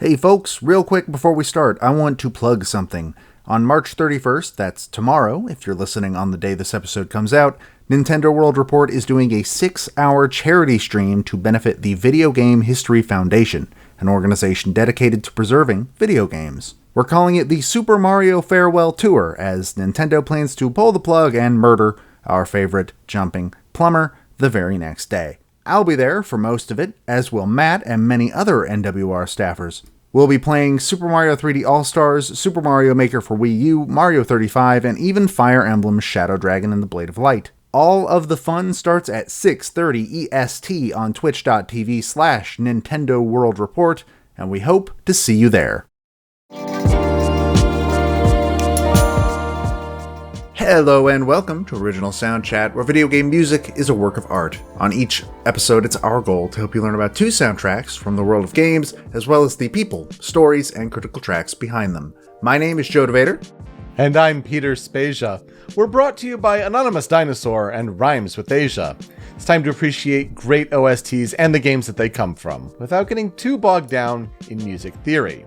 Hey folks, real quick before we start, I want to plug something. On March 31st, that's tomorrow, if you're listening on the day this episode comes out, Nintendo World Report is doing a 6-hour charity stream to benefit the Video Game History Foundation, an organization dedicated to preserving video games. We're calling it the Super Mario Farewell Tour, as Nintendo plans to pull the plug and murder our favorite jumping plumber the very next day. I'll be there for most of it, as will Matt and many other NWR staffers. We'll be playing Super Mario 3D All-Stars, Super Mario Maker for Wii U, Mario 35, and even Fire Emblem Shadow Dragon and the Blade of Light. All of the fun starts at 6:30 EST on twitch.tv/Nintendo World Report, and we hope to see you there. Hello and welcome to Original Soundchat, where video game music is a work of art. On each episode, it's our goal to help you learn about 2 soundtracks from the world of games, as well as the people, stories, and critical tracks behind them. My name is Joe DeVader. And I'm Peter Spezia. We're brought to you by Anonymous Dinosaur and Rhymes with Asia. It's time to appreciate great OSTs and the games that they come from, without getting too bogged down in music theory.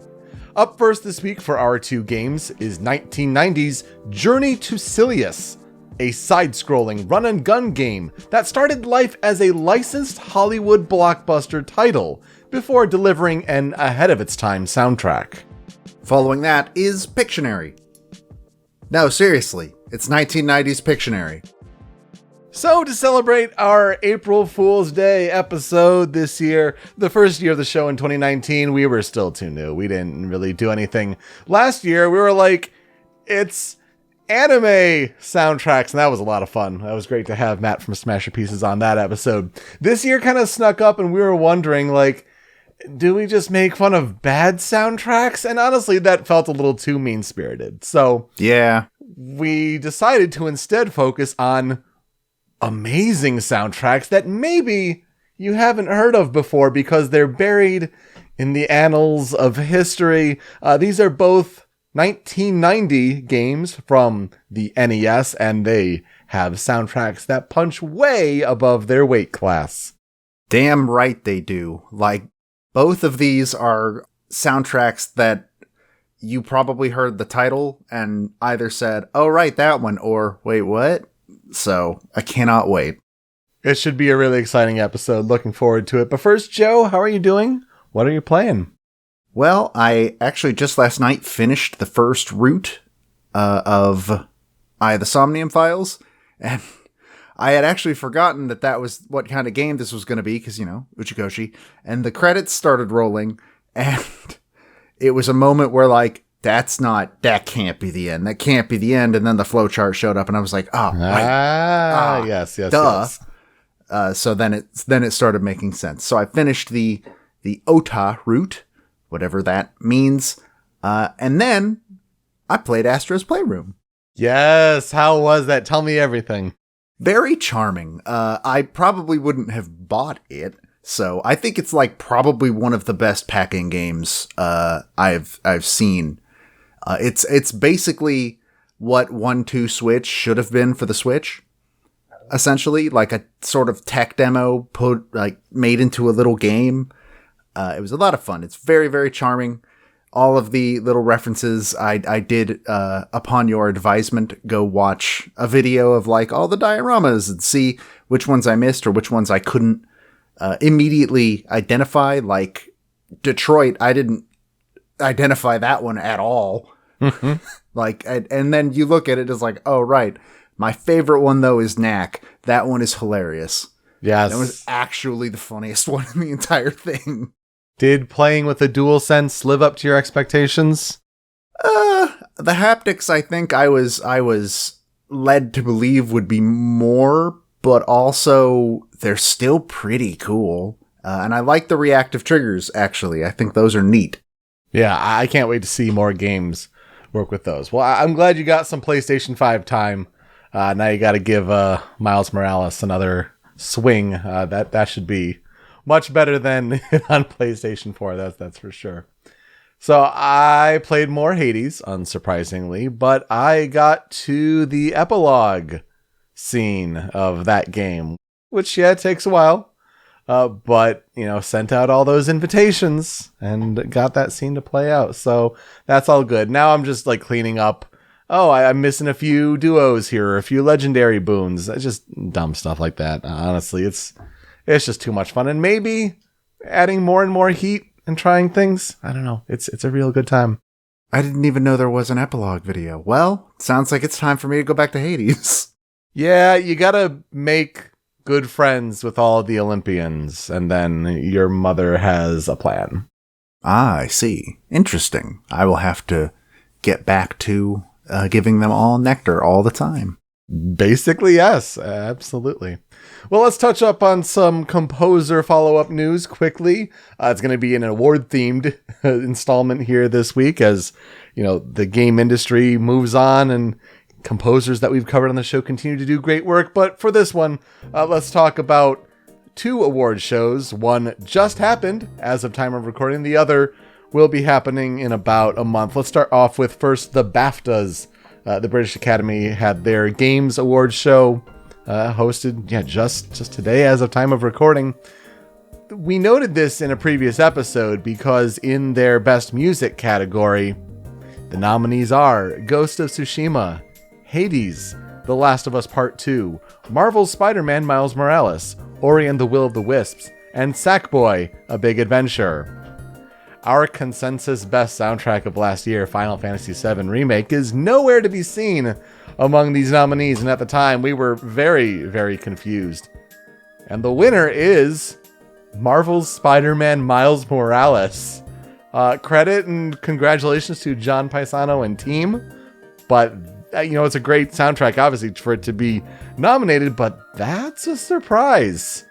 Up first this week for our 2 games is 1990's Journey to Silius, a side-scrolling run-and-gun game that started life as a licensed Hollywood blockbuster title before delivering an ahead-of-its-time soundtrack. Following that is Pictionary. No, seriously, it's 1990's Pictionary. So, to celebrate our April Fool's Day episode this year, the first year of the show in 2019, we were still too new. We didn't really do anything. Last year, we were like, it's anime soundtracks, and that was a lot of fun. That was great to have Matt from Smasher Pieces on that episode. This year kind of snuck up, and we were wondering, like, do we just make fun of bad soundtracks? And honestly, that felt a little too mean-spirited. So, yeah, we decided to instead focus on amazing soundtracks that maybe you haven't heard of before because they're buried in the annals of history. These are both 1990 games from the NES, and they have soundtracks that punch way above their weight class. Damn right they do. Like, both of these are soundtracks that you probably heard the title and either said, oh, right, that one, or wait, what? So, I cannot wait. It should be a really exciting episode. Looking forward to it. But first, Joe, how are you doing? What are you playing? Well, I actually just last night finished the first route of Eye of the Somnium Files, and I had actually forgotten that was what kind of game this was going to be, because, you know, Uchikoshi, and the credits started rolling, and it was a moment where, like, that can't be the end. That can't be the end. And then the flowchart showed up and I was like, right. Yes. Duh. So then it started making sense. So I finished the OTA route, whatever that means. And then I played Astro's Playroom. Yes. How was that? Tell me everything. Very charming. I probably wouldn't have bought it. So I think it's like probably one of the best packing games I've seen. It's basically what 1-2 Switch should have been for the Switch, essentially, like a sort of tech demo made into a little game. It was a lot of fun. It's very, very charming. All of the little references I did, upon your advisement, go watch a video of like all the dioramas and see which ones I missed or which ones I couldn't immediately identify. Like Detroit, I didn't identify that one at all. Like, and then you look at it as like, oh, right. My favorite one, though, is Knack. That one is hilarious. Yes. That was actually the funniest one in the entire thing. Did playing with the DualSense live up to your expectations? The haptics, I think I was led to believe would be more, but also they're still pretty cool. And I like the reactive triggers, actually. I think those are neat. Yeah, I can't wait to see more games work with those. Well, I'm glad you got some PlayStation 5 time. Now you got to give Miles Morales another swing. That should be much better than on PlayStation 4. That's for sure. So I played more Hades, unsurprisingly, but I got to the epilogue scene of that game, which, yeah, takes a while. but, sent out all those invitations and got that scene to play out. So that's all good. Now I'm just cleaning up. Oh, I'm missing a few duos here, or a few legendary boons. It's just dumb stuff like that. Honestly, it's just too much fun. And maybe adding more and more heat and trying things. I don't know. It's a real good time. I didn't even know there was an epilogue video. Well, sounds like it's time for me to go back to Hades. Yeah, you gotta make good friends with all of the Olympians, and then your mother has a plan. Ah, I see. Interesting. I will have to get back to giving them all nectar all the time. Basically, yes. Absolutely. Well, let's touch up on some composer follow-up news quickly. It's going to be an award-themed installment here this week as, the game industry moves on and composers that we've covered on the show continue to do great work. But for this one, let's talk about 2 award shows. One just happened as of time of recording. The other will be happening in about a month. Let's start off with first the BAFTAs. The British Academy had their Games Awards show hosted just today as of time of recording. We noted this in a previous episode because in their Best Music category, the nominees are Ghost of Tsushima, Hades, The Last of Us Part 2, Marvel's Spider-Man Miles Morales, Ori and the Will of the Wisps, and Sackboy: A Big Adventure. Our consensus best soundtrack of last year, Final Fantasy VII Remake, is nowhere to be seen among these nominees, and at the time we were very, very confused. And the winner is Marvel's Spider-Man Miles Morales. Credit and congratulations to John Paisano and team, but it's a great soundtrack, obviously, for it to be nominated, but that's a surprise.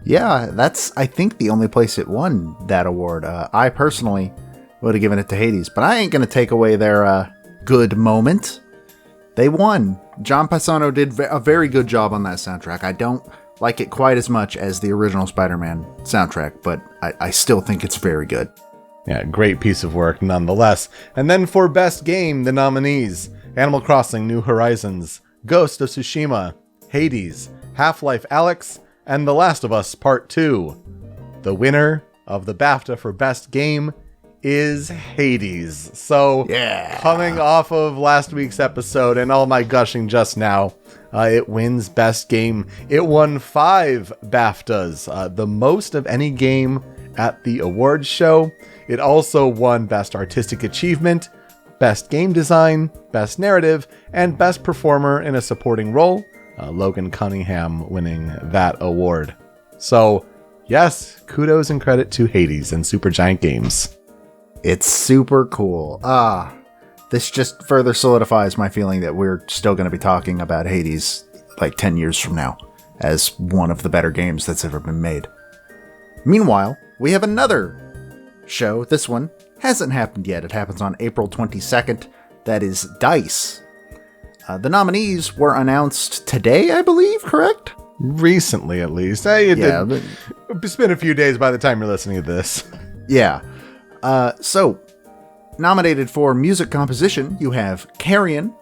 Yeah, that's, I think, the only place it won that award. I personally would have given it to Hades, but I ain't going to take away their good moment. They won. John Paisano did a very good job on that soundtrack. I don't like it quite as much as the original Spider-Man soundtrack, but I still think it's very good. Yeah, great piece of work nonetheless. And then for Best Game, the nominees: Animal Crossing New Horizons, Ghost of Tsushima, Hades, Half-Life Alyx, and The Last of Us Part 2. The winner of the BAFTA for Best Game is Hades. So, yeah. Coming off of last week's episode and all my gushing just now, it wins Best Game. It won 5 BAFTAs, the most of any game at the awards show. It also won Best Artistic Achievement, Best Game Design, Best Narrative, and Best Performer in a Supporting Role. Logan Cunningham winning that award. So, yes, kudos and credit to Hades and Supergiant Games. It's super cool. This just further solidifies my feeling that we're still going to be talking about Hades 10 years from now as one of the better games that's ever been made. Meanwhile, we have another show. This one hasn't happened yet. It happens on April 22nd. That is DICE. The nominees were announced today, I believe, correct? Recently, at least. It's been a few days by the time you're listening to this. Yeah. So, nominated for music composition, you have Carrion,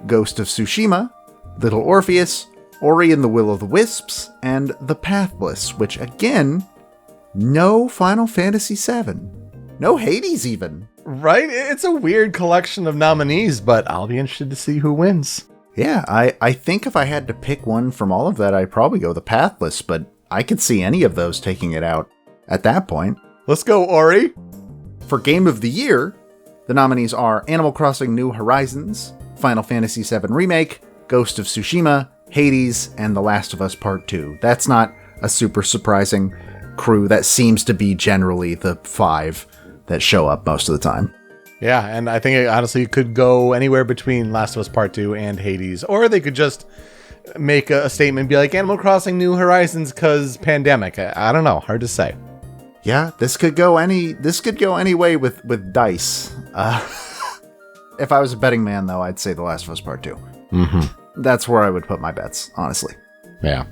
Ghost of Tsushima, Little Orpheus, Ori and the Will of the Wisps, and The Pathless, which, again, no Final Fantasy VII. No Hades, even. Right? It's a weird collection of nominees, but I'll be interested to see who wins. Yeah, I think if I had to pick one from all of that, I'd probably go The Pathless, but I could see any of those taking it out at that point. Let's go, Ori! For Game of the Year, the nominees are Animal Crossing New Horizons, Final Fantasy VII Remake, Ghost of Tsushima, Hades, and The Last of Us Part 2. That's not a super surprising crew. That seems to be generally the 5 that show up most of the time. Yeah, and I think honestly it could go anywhere between Last of Us Part 2 and Hades, or they could just make a statement and be like Animal Crossing New Horizons because pandemic. I don't know, hard to say. Yeah, this could go any way with DICE. If I was a betting man, though, I'd say The Last of Us Part 2. Mm-hmm. That's where I would put my bets, honestly. Yeah.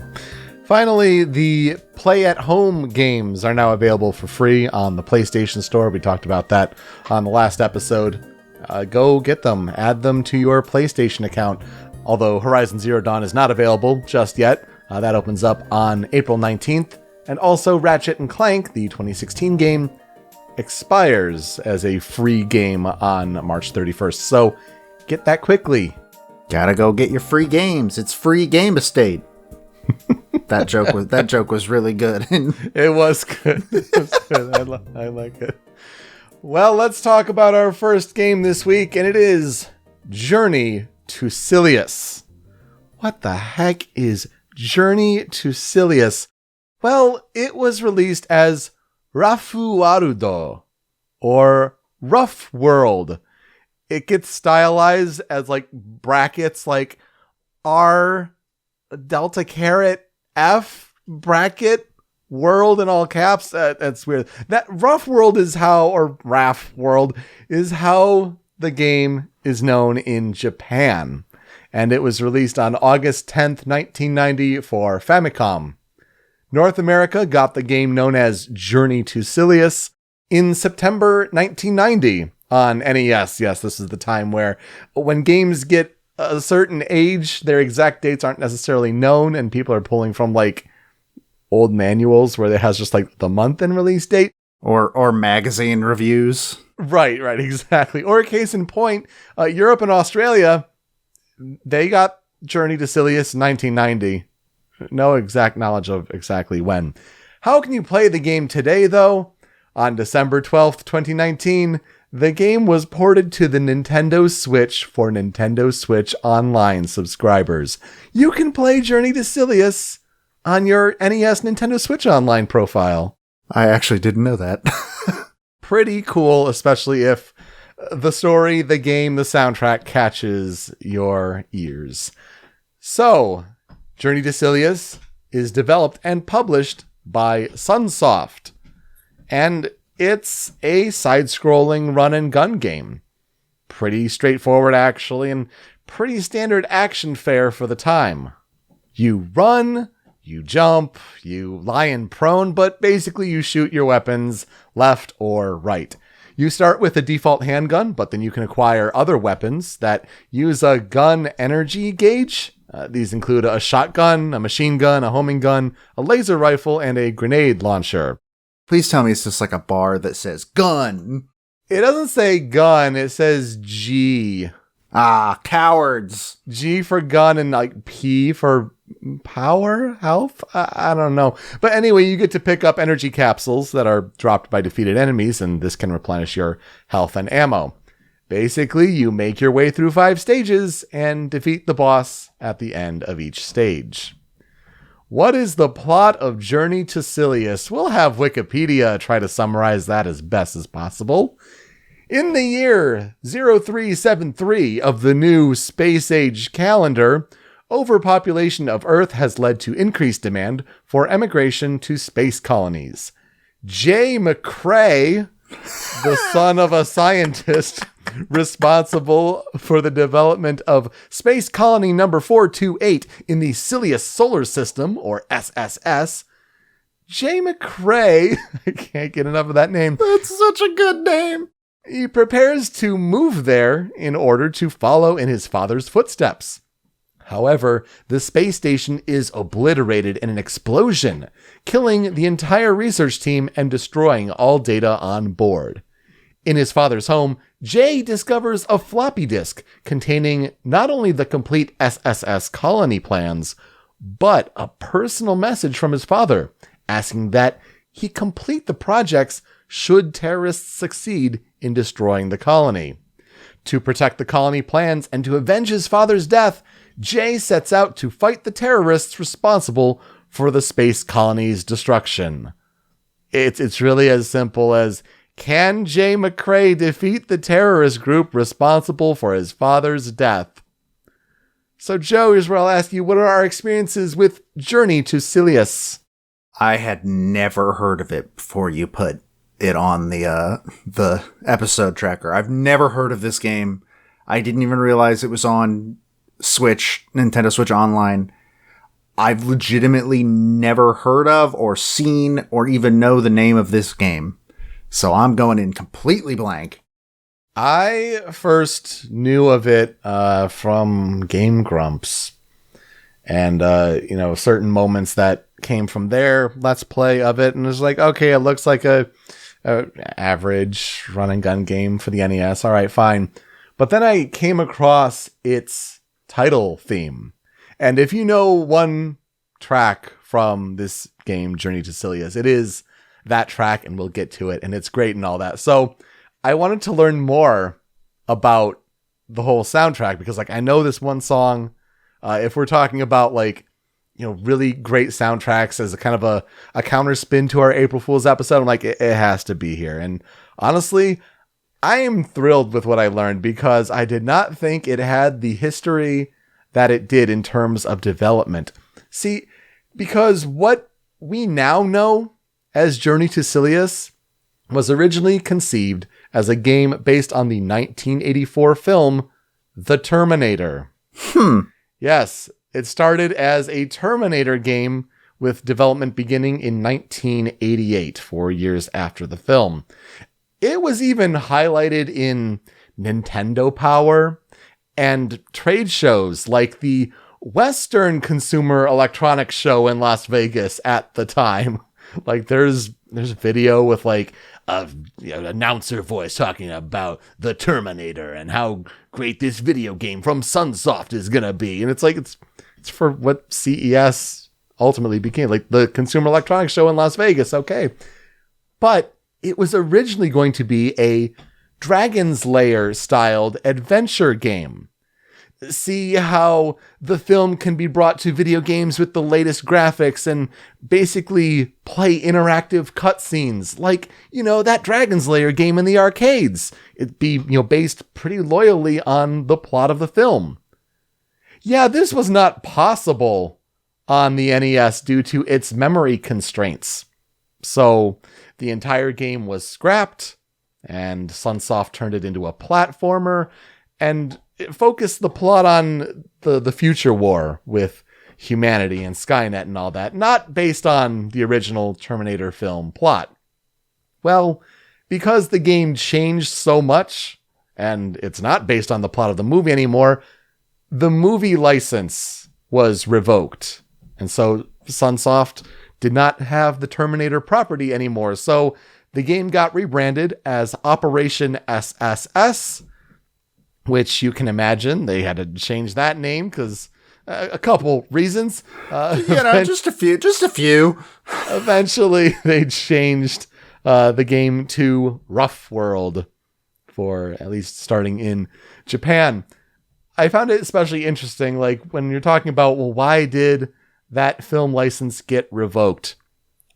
Finally, the play-at-home games are now available for free on the PlayStation Store. We talked about that on the last episode. Go get them. Add them to your PlayStation account. Although Horizon Zero Dawn is not available just yet. That opens up on April 19th. And also Ratchet & Clank, the 2016 game, expires as a free game on March 31st. So get that quickly. Gotta go get your free games. It's free game estate. That joke was really good. It was good. It was good. I like it. Well, let's talk about our first game this week, and it is Journey to Silius. What the heck is Journey to Silius? Well, it was released as Rafu Warudo, or Rough World. It gets stylized as like brackets, like R delta caret F bracket world in all caps. That's weird. That Rough World is how, or RAF World is how the game is known in Japan. And it was released on August 10th, 1990 for Famicom. North America got the game known as Journey to Silius in September 1990 on NES. Yes, this is the time where when games get a certain age, their exact dates aren't necessarily known, and people are pulling from like old manuals where it has just like the month and release date. Or magazine reviews. Right, exactly. Or a case in point, Europe and Australia, they got Journey to Silius in 1990. No exact knowledge of exactly when. How can you play the game today, though? On December 12th, 2019, the game was ported to the Nintendo Switch for Nintendo Switch Online subscribers. You can play Journey to Silius on your NES Nintendo Switch Online profile. I actually didn't know that. Pretty cool, especially if the story, the game, the soundtrack catches your ears. So, Journey to Silius is developed and published by Sunsoft, and it's a side-scrolling run-and-gun game. Pretty straightforward, actually, and pretty standard action fare for the time. You run, you jump, you lie in prone, but basically you shoot your weapons left or right. You start with a default handgun, but then you can acquire other weapons that use a gun energy gauge. These include a shotgun, a machine gun, a homing gun, a laser rifle, and a grenade launcher. Please tell me it's just like a bar that says gun. It doesn't say gun, it says G. Ah, cowards. G for gun and like P for power, health? I don't know. But anyway, you get to pick up energy capsules that are dropped by defeated enemies, and this can replenish your health and ammo. Basically, you make your way through 5 stages and defeat the boss at the end of each stage. What is the plot of Journey to Silius? We'll have Wikipedia try to summarize that as best as possible. In the year 0373 of the new space age calendar, overpopulation of Earth has led to increased demand for emigration to space colonies. J. McCrae, the son of a scientist responsible for the development of Space Colony number 428 in the Silius Solar System, or SSS, J. McCrae, I can't get enough of that name. That's such a good name. He prepares to move there in order to follow in his father's footsteps. However, the space station is obliterated in an explosion, killing the entire research team and destroying all data on board. In his father's home, Jay discovers a floppy disk containing not only the complete SSS colony plans, but a personal message from his father asking that he complete the projects should terrorists succeed in destroying the colony. To protect the colony plans and to avenge his father's death, Jay sets out to fight the terrorists responsible for the space colony's destruction. It's really as simple as, can Jay McCrae defeat the terrorist group responsible for his father's death? So Joe, here's where I'll ask you, what are our experiences with Journey to Silius? I had never heard of it before you put it on the episode tracker. I've never heard of this game. I didn't even realize it was on Switch, Nintendo Switch Online. I've legitimately never heard of or seen or even know the name of this game. So I'm going in completely blank. I first knew of it from Game Grumps and, certain moments that came from their Let's Play of it, and it was like, okay, it looks like a average run and gun game for the NES. All right, fine. But then I came across its title theme. And if you know one track from this game, Journey to Silius, it is that track, and we'll get to it, and it's great and all that. So I wanted to learn more about the whole soundtrack, because like I know this one song. If we're talking about like, you know, really great soundtracks as a kind of a counter spin to our April Fool's episode, I'm like, it has to be here. And honestly, I am thrilled with what I learned, because I did not think it had the history that it did in terms of development. See, because what we now know as Journey to Silius was originally conceived as a game based on the 1984 film The Terminator. Yes, it started as a Terminator game with development beginning in 1988, 4 years after the film. It was even highlighted in Nintendo Power and trade shows like the Western Consumer Electronics Show in Las Vegas at the time. Like there's a video with like an announcer voice talking about the Terminator and how great this video game from Sunsoft is gonna be. And it's like it's for what CES ultimately became, like the Consumer Electronics Show in Las Vegas. Okay. But it was originally going to be a Dragon's Lair styled adventure game. See how the film can be brought to video games with the latest graphics and basically play interactive cutscenes, like, you know, that Dragon's Lair game in the arcades. It'd be, you know, based pretty loyally on the plot of the film. Yeah, this was not possible on the NES due to its memory constraints. So the entire game was scrapped, and Sunsoft turned it into a platformer, and it focused the plot on the future war with humanity and Skynet and all that, not based on the original Terminator film plot. Well, because the game changed so much, and it's not based on the plot of the movie anymore, the movie license was revoked. And so Sunsoft did not have the Terminator property anymore. So the game got rebranded as Operation SSS, which you can imagine they had to change that name because a couple reasons. Just a few. Eventually, they changed the game to Rough World, for at least starting in Japan. I found it especially interesting, like when you're talking about, well, why did that film license get revoked?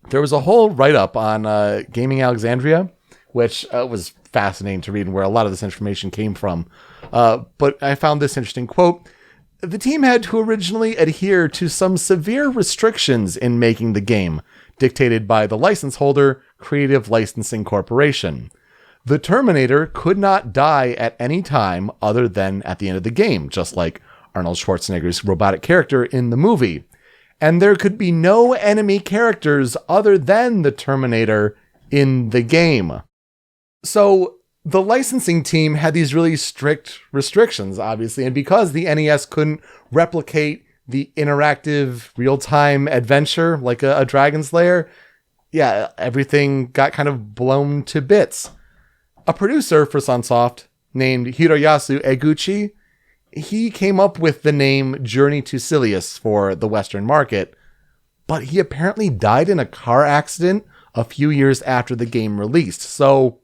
There was a whole write-up on Gaming Alexandria, which was fascinating to read, and where a lot of this information came from. But I found this interesting quote. The team had to originally adhere to some severe restrictions in making the game, dictated by the license holder, Creative Licensing Corporation. The Terminator could not die at any time other than at the end of the game, just like Arnold Schwarzenegger's robotic character in the movie. And there could be no enemy characters other than the Terminator in the game. So the licensing team had these really strict restrictions, obviously, and because the NES couldn't replicate the interactive real-time adventure like a Dragon's Lair, yeah, everything got kind of blown to bits. A producer for Sunsoft named Hiroyasu Eguchi, he came up with the name Journey to Silius for the Western market, but he apparently died in a car accident a few years after the game released. So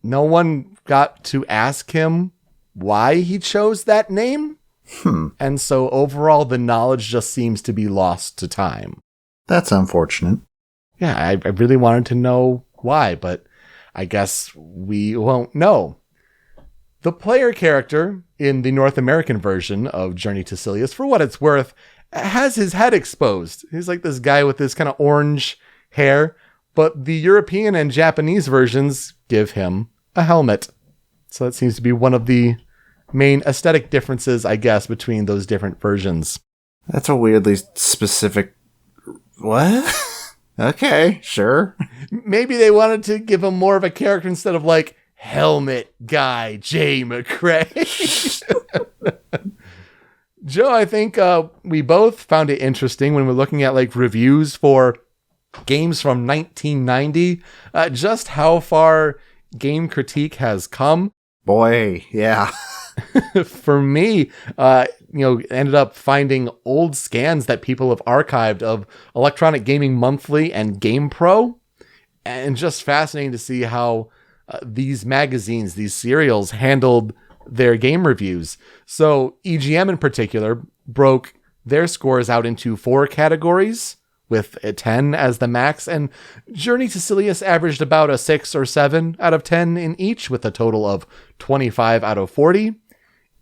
no one got to ask him why he chose that name. And so overall, the knowledge just seems to be lost to time. That's unfortunate. Yeah, I really wanted to know why, but I guess we won't know. The player character in the North American version of Journey to Silius, for what it's worth, has his head exposed. He's like this guy with this kind of orange hair, but the European and Japanese versions give him a helmet. So that seems to be one of the main aesthetic differences, I guess, between those different versions. That's a weirdly specific... What? Okay, sure. Maybe they wanted to give him more of a character instead of like Helmet Guy J. McCrae. Joe, I think we both found it interesting when we're looking at like reviews for games from 1990, just how far game critique has come. Boy, yeah. For me, ended up finding old scans that people have archived of Electronic Gaming Monthly and GamePro, and just fascinating to see how these magazines, these serials, handled their game reviews. So EGM in particular broke their scores out into 4 categories, with a 10 as the max, and Journey to Silius averaged about a 6 or 7 out of 10 in each, with a total of 25 out of 40.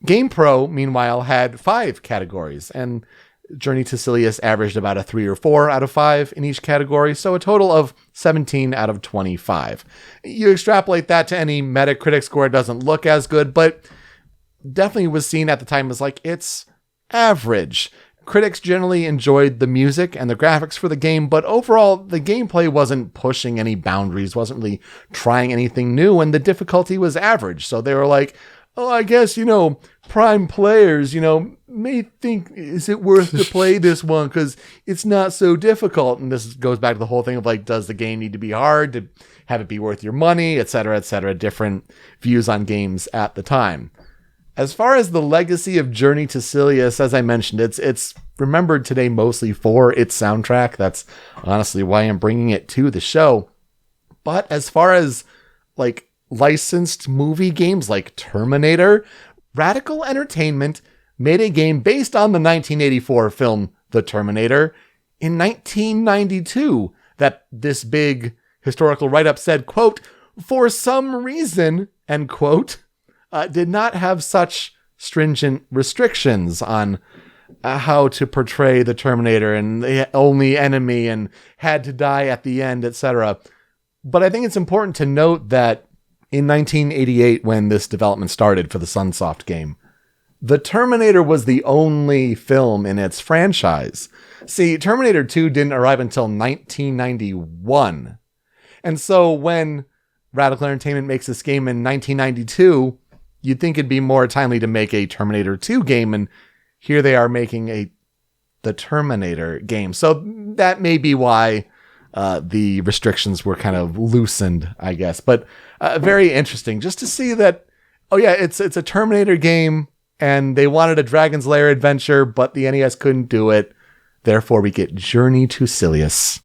GamePro, meanwhile, had 5 categories, and Journey to Silius averaged about a 3 or 4 out of 5 in each category, so a total of 17 out of 25. You extrapolate that to any Metacritic score, it doesn't look as good, but definitely was seen at the time as like, it's average. Critics generally enjoyed the music and the graphics for the game, but overall, the gameplay wasn't pushing any boundaries, wasn't really trying anything new, and the difficulty was average. So they were like, oh, I guess, prime players, may think, is it worth to play this one? Because it's not so difficult. And this goes back to the whole thing of like, does the game need to be hard to have it be worth your money, et cetera, different views on games at the time. As far as the legacy of Journey to Silius, as I mentioned, it's remembered today mostly for its soundtrack. That's honestly why I'm bringing it to the show. But as far as like licensed movie games like Terminator, Radical Entertainment made a game based on the 1984 film The Terminator in 1992 that this big historical write-up said, quote, for some reason, end quote, did not have such stringent restrictions on how to portray the Terminator and the only enemy and had to die at the end, etc. But I think it's important to note that in 1988, when this development started for the Sunsoft game, the Terminator was the only film in its franchise. See, Terminator 2 didn't arrive until 1991. And so when Radical Entertainment makes this game in 1992, you'd think it'd be more timely to make a Terminator 2 game, and here they are making the Terminator game. So that may be why the restrictions were kind of loosened, I guess. But very interesting just to see that, oh yeah, it's a Terminator game, and they wanted a Dragon's Lair adventure, but the NES couldn't do it. Therefore, we get Journey to Silius.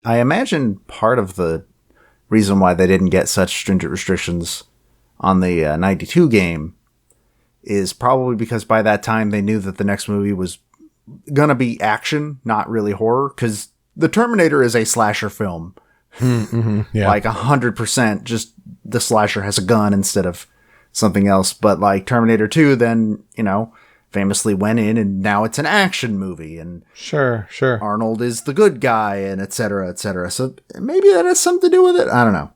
I imagine part of the reason why they didn't get such stringent restrictions on the 92 game is probably because by that time they knew that the next movie was gonna be action, not really horror, because the Terminator is a slasher film. Mm-hmm, yeah. Like 100%, just the slasher has a gun instead of something else. But like Terminator 2 then, famously went in, and now it's an action movie, and sure Arnold is the good guy, and et cetera, et cetera. So maybe that has something to do with it. I don't know.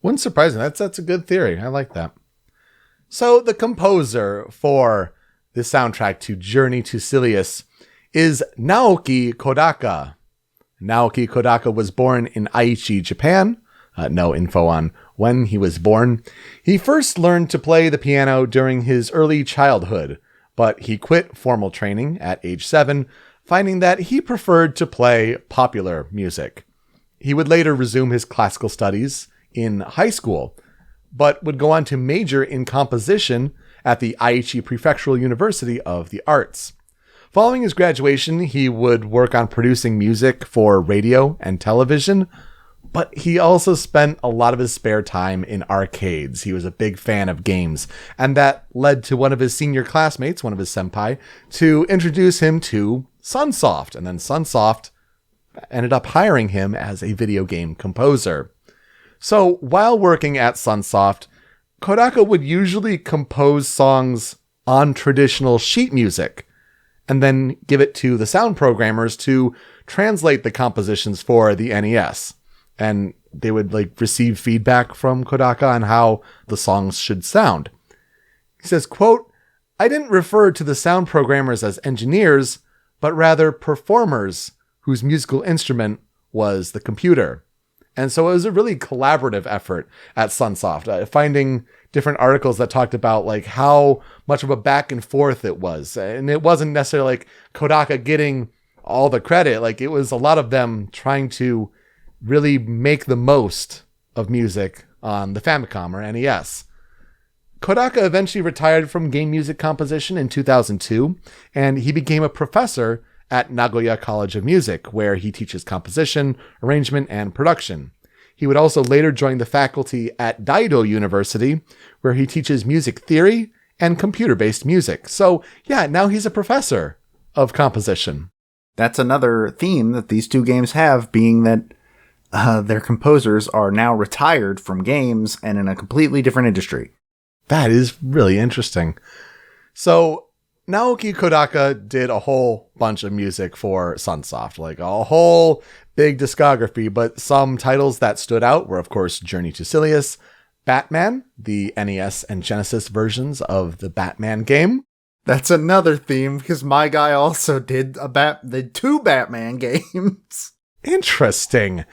Wouldn't surprise me. That's a good theory. I like that. So the composer for the soundtrack to Journey to Silius is Naoki Kodaka. Naoki Kodaka was born in Aichi, Japan. No info on when he was born. He first learned to play the piano during his early childhood, but he quit formal training at age 7, finding that he preferred to play popular music. He would later resume his classical studies in high school, but would go on to major in composition at the Aichi Prefectural University of the Arts. Following his graduation, he would work on producing music for radio and television, but he also spent a lot of his spare time in arcades. He was a big fan of games, and that led to one of his senior classmates, one of his senpai, to introduce him to Sunsoft, and then Sunsoft ended up hiring him as a video game composer. So while working at Sunsoft, Kodaka would usually compose songs on traditional sheet music and then give it to the sound programmers to translate the compositions for the NES. And they would receive feedback from Kodaka on how the songs should sound. He says, quote, I didn't refer to the sound programmers as engineers, but rather performers whose musical instrument was the computer. And so it was a really collaborative effort at Sunsoft, finding different articles that talked about like how much of a back and forth it was. And it wasn't necessarily like Kodaka getting all the credit. Like it was a lot of them trying to really make the most of music on the Famicom or NES. Kodaka eventually retired from game music composition in 2002, and he became a professor at Nagoya College of Music, where he teaches composition, arrangement, and production. He would also later join the faculty at Daido University, where he teaches music theory and computer-based music. So yeah, now he's a professor of composition. That's another theme that these two games have, being that their composers are now retired from games and in a completely different industry. That is really interesting. So Naoki Kodaka did a whole bunch of music for Sunsoft, like a whole big discography, but some titles that stood out were, of course, Journey to Silius, Batman, the NES and Genesis versions of the Batman game. That's another theme, because my guy also did the two Batman games. Interesting.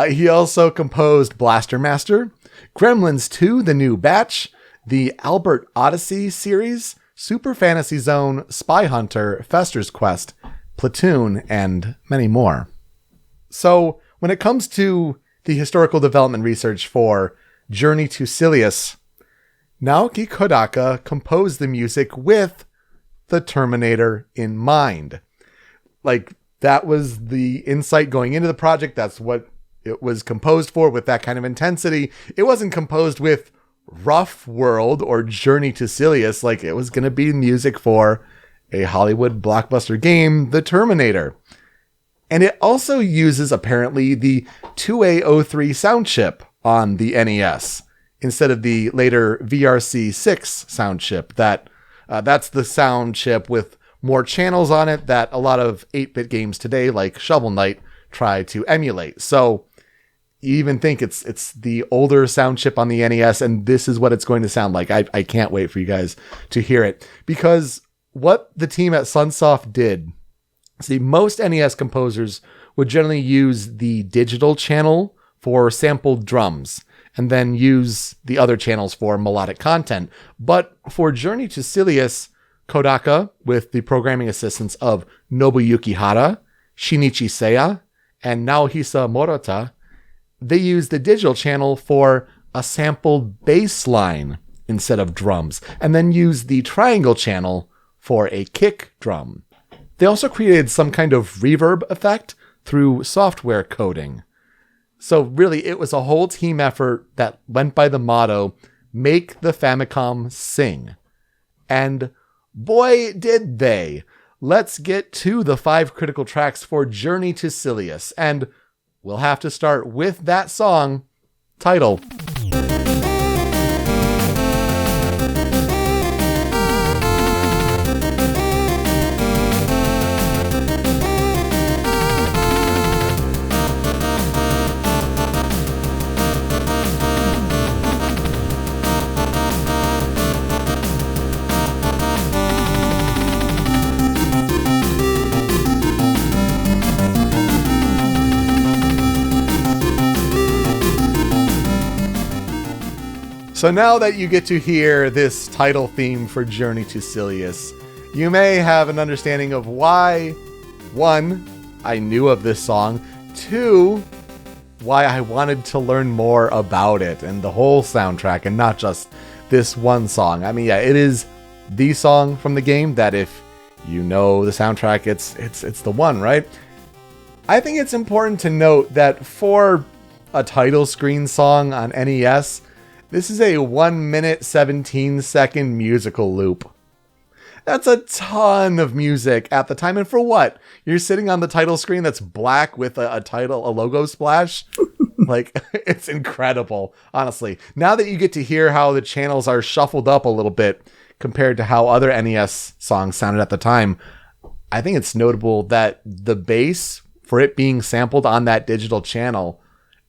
He also composed Blaster Master, Gremlins 2, The New Batch, the Albert Odyssey series, Super Fantasy Zone, Spy Hunter, Fester's Quest, Platoon, and many more. So when it comes to the historical development research for Journey to Silius, Naoki Kodaka composed the music with the Terminator in mind. Like, that was the insight going into the project. That's what it was composed for, with that kind of intensity. It wasn't composed with Rough World or Journey to Silius. Like, it was going to be music for a Hollywood blockbuster game, The Terminator. And it also uses, apparently, the 2A03 sound chip on the NES instead of the later VRC6 sound chip. That's the sound chip with more channels on it that a lot of 8-bit games today, like Shovel Knight, try to emulate. So you even think it's the older sound chip on the NES, and this is what it's going to sound like. I can't wait for you guys to hear it, because what the team at Sunsoft did, see, most NES composers would generally use the digital channel for sampled drums and then use the other channels for melodic content. But for Journey to Silius, Kodaka, with the programming assistance of Nobuyuki Hara, Shinichi Seiya, and Naohisa Morita, they used the digital channel for a sampled bass line instead of drums, and then used the triangle channel for a kick drum. They also created some kind of reverb effect through software coding. So really, it was a whole team effort that went by the motto, make the Famicom sing. And boy, did they. Let's get to the 5 critical tracks for Journey to Silius. And we'll have to start with that song, Title. So now that you get to hear this title theme for Journey to Silius, you may have an understanding of why, 1, I knew of this song, 2, why I wanted to learn more about it and the whole soundtrack and not just this one song. I mean, yeah, it is the song from the game that if you know the soundtrack, it's the one, right? I think it's important to note that for a title screen song on NES, this is a 1 minute, 17 second musical loop. That's a ton of music at the time. And for what? You're sitting on the title screen that's black with a logo splash. Like, it's incredible, honestly. Now that you get to hear how the channels are shuffled up a little bit compared to how other NES songs sounded at the time, I think it's notable that the bass, for it being sampled on that digital channel,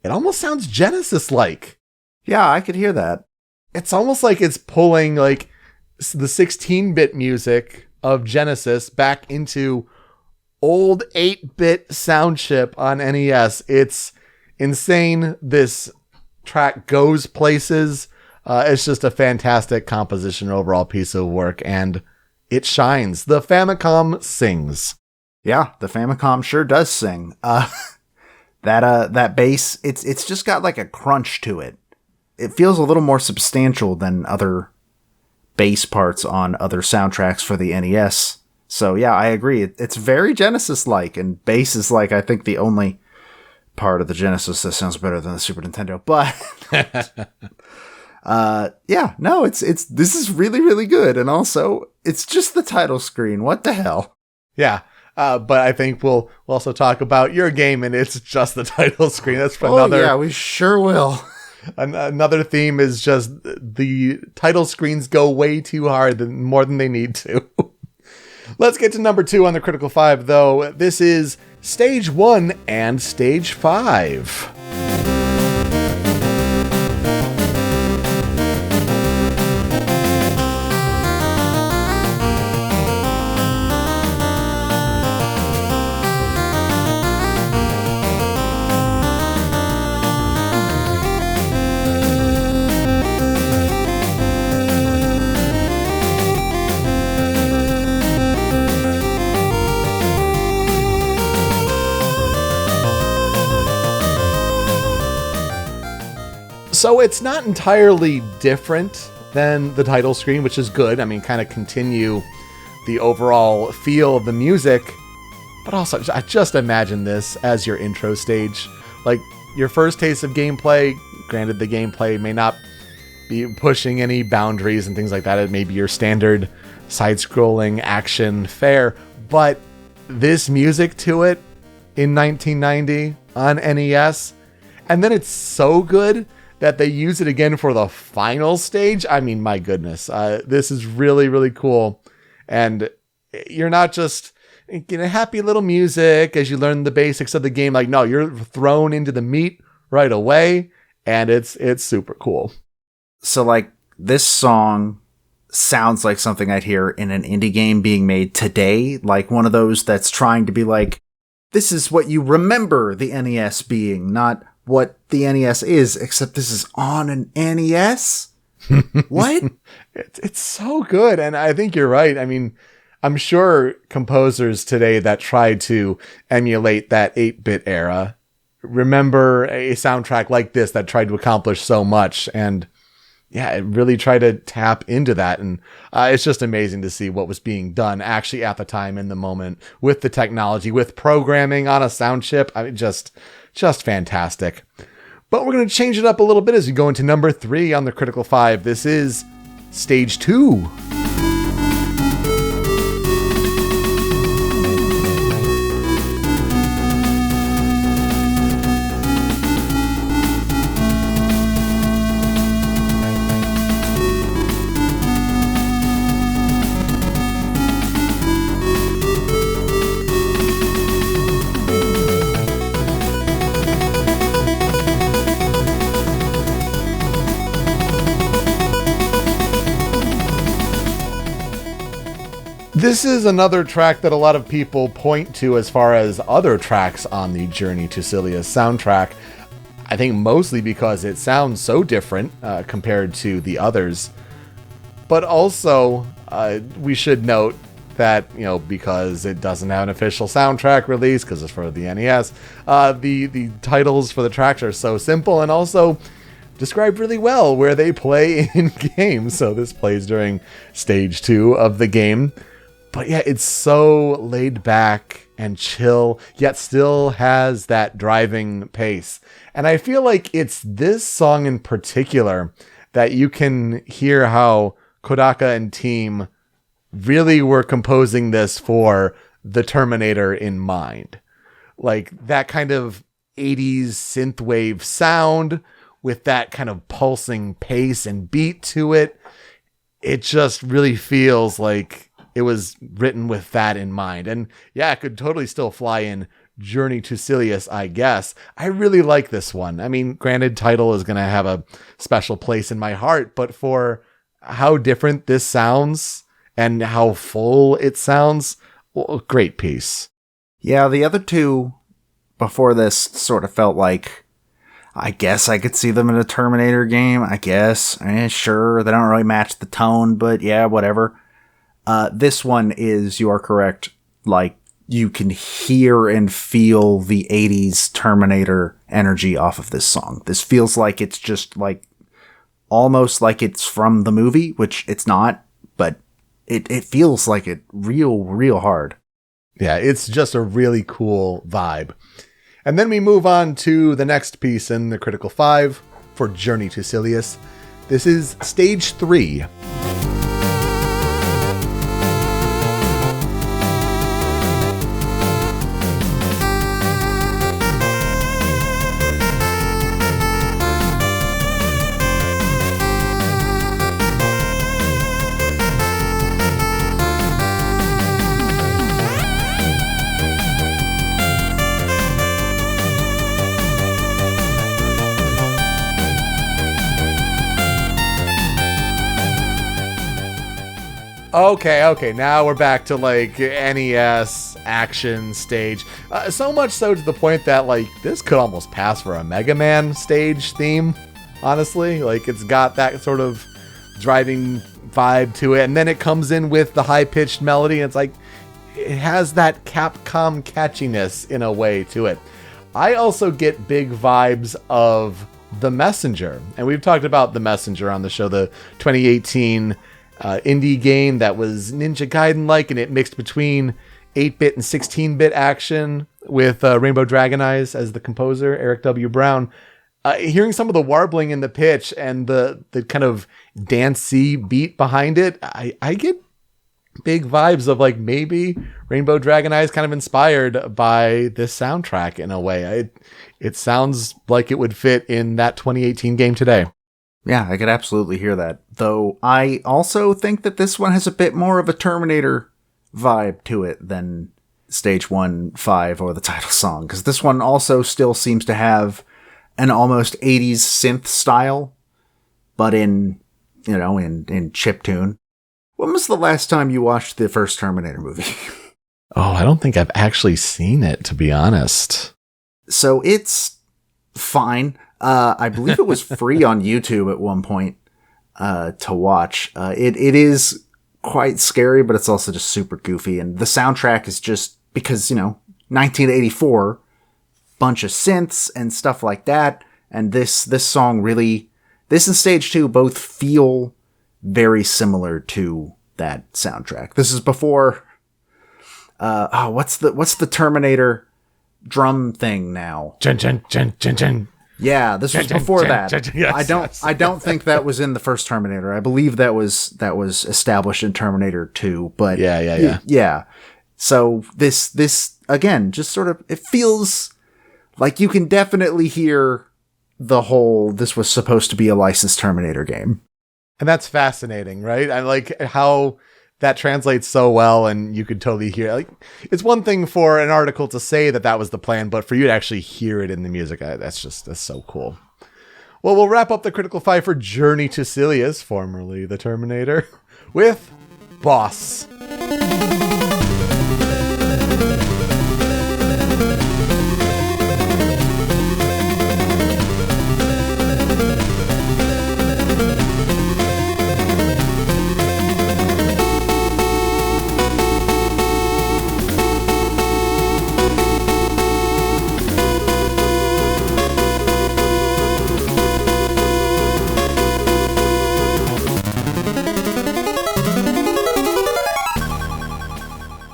it almost sounds Genesis-like. Yeah, I could hear that. It's almost like it's pulling like the 16-bit music of Genesis back into old 8-bit sound chip on NES. It's insane this track goes places. It's just a fantastic composition, overall piece of work, and it shines. The Famicom sings. Yeah, the Famicom sure does sing. That bass, it's just got like a crunch to it. It feels a little more substantial than other bass parts on other soundtracks for the NES. So yeah, I agree. It's very Genesis-like, and bass is like, I think, the only part of the Genesis that sounds better than the Super Nintendo. But this is really, really good. And also, it's just the title screen. What the hell? Yeah. But I think we'll also talk about your game, and it's just the title screen. That's for another. Yeah, we sure will. Another theme is just the title screens go way too hard, more than they need to. Let's get to number 2 on the Critical 5, though. This is Stage 1 and Stage 5. So it's not entirely different than the title screen, which is good. I mean, kind of continue the overall feel of the music. But also, I just imagine this as your intro stage. Like, your first taste of gameplay. Granted, the gameplay may not be pushing any boundaries and things like that. It may be your standard side-scrolling action fare. But this music to it in 1990 on NES, and then it's so good that they use it again for the final stage. I mean, my goodness, this is really, really cool. And you're not just getting happy little music as you learn the basics of the game. Like, no, you're thrown into the meat right away, and it's super cool. So, like, this song sounds like something I'd hear in an indie game being made today, like one of those that's trying to be like, this is what you remember the NES being, not what the NES is, except this is on an NES? What? It's so good, and I think you're right. I mean, I'm sure composers today that tried to emulate that 8-bit era remember a soundtrack like this that tried to accomplish so much, and yeah, it really tried to tap into that, and it's just amazing to see what was being done actually at the time in the moment with the technology, with programming on a sound chip. I mean, just fantastic. But we're going to change it up a little bit as we go into number 3 on the Critical 5. This is Stage 2. This is another track that a lot of people point to as far as other tracks on the Journey to Silius soundtrack. I think mostly because it sounds so different compared to the others. But also, we should note that, because it doesn't have an official soundtrack release, because it's for the NES, the titles for the tracks are so simple and also describe really well where they play in games. So this plays during Stage 2 of the game. But yeah, it's so laid back and chill, yet still has that driving pace. And I feel like it's this song in particular that you can hear how Kodaka and team really were composing this for the Terminator in mind. Like that kind of 80s synthwave sound with that kind of pulsing pace and beat to it. It just really feels like it was written with that in mind. And yeah, it could totally still fly in Journey to Silius, I guess. I really like this one. I mean, granted, title is going to have a special place in my heart, but for how different this sounds and how full it sounds, well, great piece. Yeah, the other two before this sort of felt like I guess I could see them in a Terminator game. I guess. Sure, they don't really match the tone, but yeah, whatever. This one is, you are correct, like, you can hear and feel the 80s Terminator energy off of this song. This feels like it's just, like, almost like it's from the movie, which it's not, but it feels like it real hard. Yeah, it's just a really cool vibe. And then we move on to the next piece in the Critical 5 for Journey to Silius. This is Stage 3. Okay, now we're back to, like, NES action stage. So much so to the point that, like, this could almost pass for a Mega Man stage theme, honestly. Like, it's got that sort of driving vibe to it, and then it comes in with the high-pitched melody, and it's like, it has that Capcom catchiness in a way to it. I also get big vibes of The Messenger, and we've talked about The Messenger on the show, the 2018 indie game that was Ninja Gaiden-like, and it mixed between 8-bit and 16-bit action with Rainbow Dragon Eyes as the composer, Eric W. Brown. Hearing some of the warbling in the pitch and the kind of dancey beat behind it, I get big vibes of, like, maybe Rainbow Dragon Eyes kind of inspired by this soundtrack in a way. It sounds like it would fit in that 2018 game today. Yeah, I could absolutely hear that. Though I also think that this one has a bit more of a Terminator vibe to it than Stage 1-5 or the title song, because this one also still seems to have an almost 80s synth style, but in chiptune. When was the last time you watched the first Terminator movie? Oh, I don't think I've actually seen it, to be honest. So it's fine. I believe it was free on YouTube at one point to watch. It is quite scary, but it's also just super goofy. And the soundtrack is just, because, 1984, bunch of synths and stuff like that. And this song really, this and Stage 2 both feel very similar to that soundtrack. This is before, what's the Terminator drum thing now? Jen, jen, jen, jen, jen. Yeah, this was before that. Yes, I don't think that was in the first Terminator. I believe that was established in Terminator 2, but yeah. So this again, just sort of, it feels like you can definitely hear the whole, this was supposed to be a licensed Terminator game. And that's fascinating, right? I like how that translates so well, and you could totally hear, like, it's one thing for an article to say that was the plan, but for you to actually hear it in the music, that's so cool. Well, we'll wrap up the Critical 5 for Journey to Silius, formerly the Terminator, with Boss.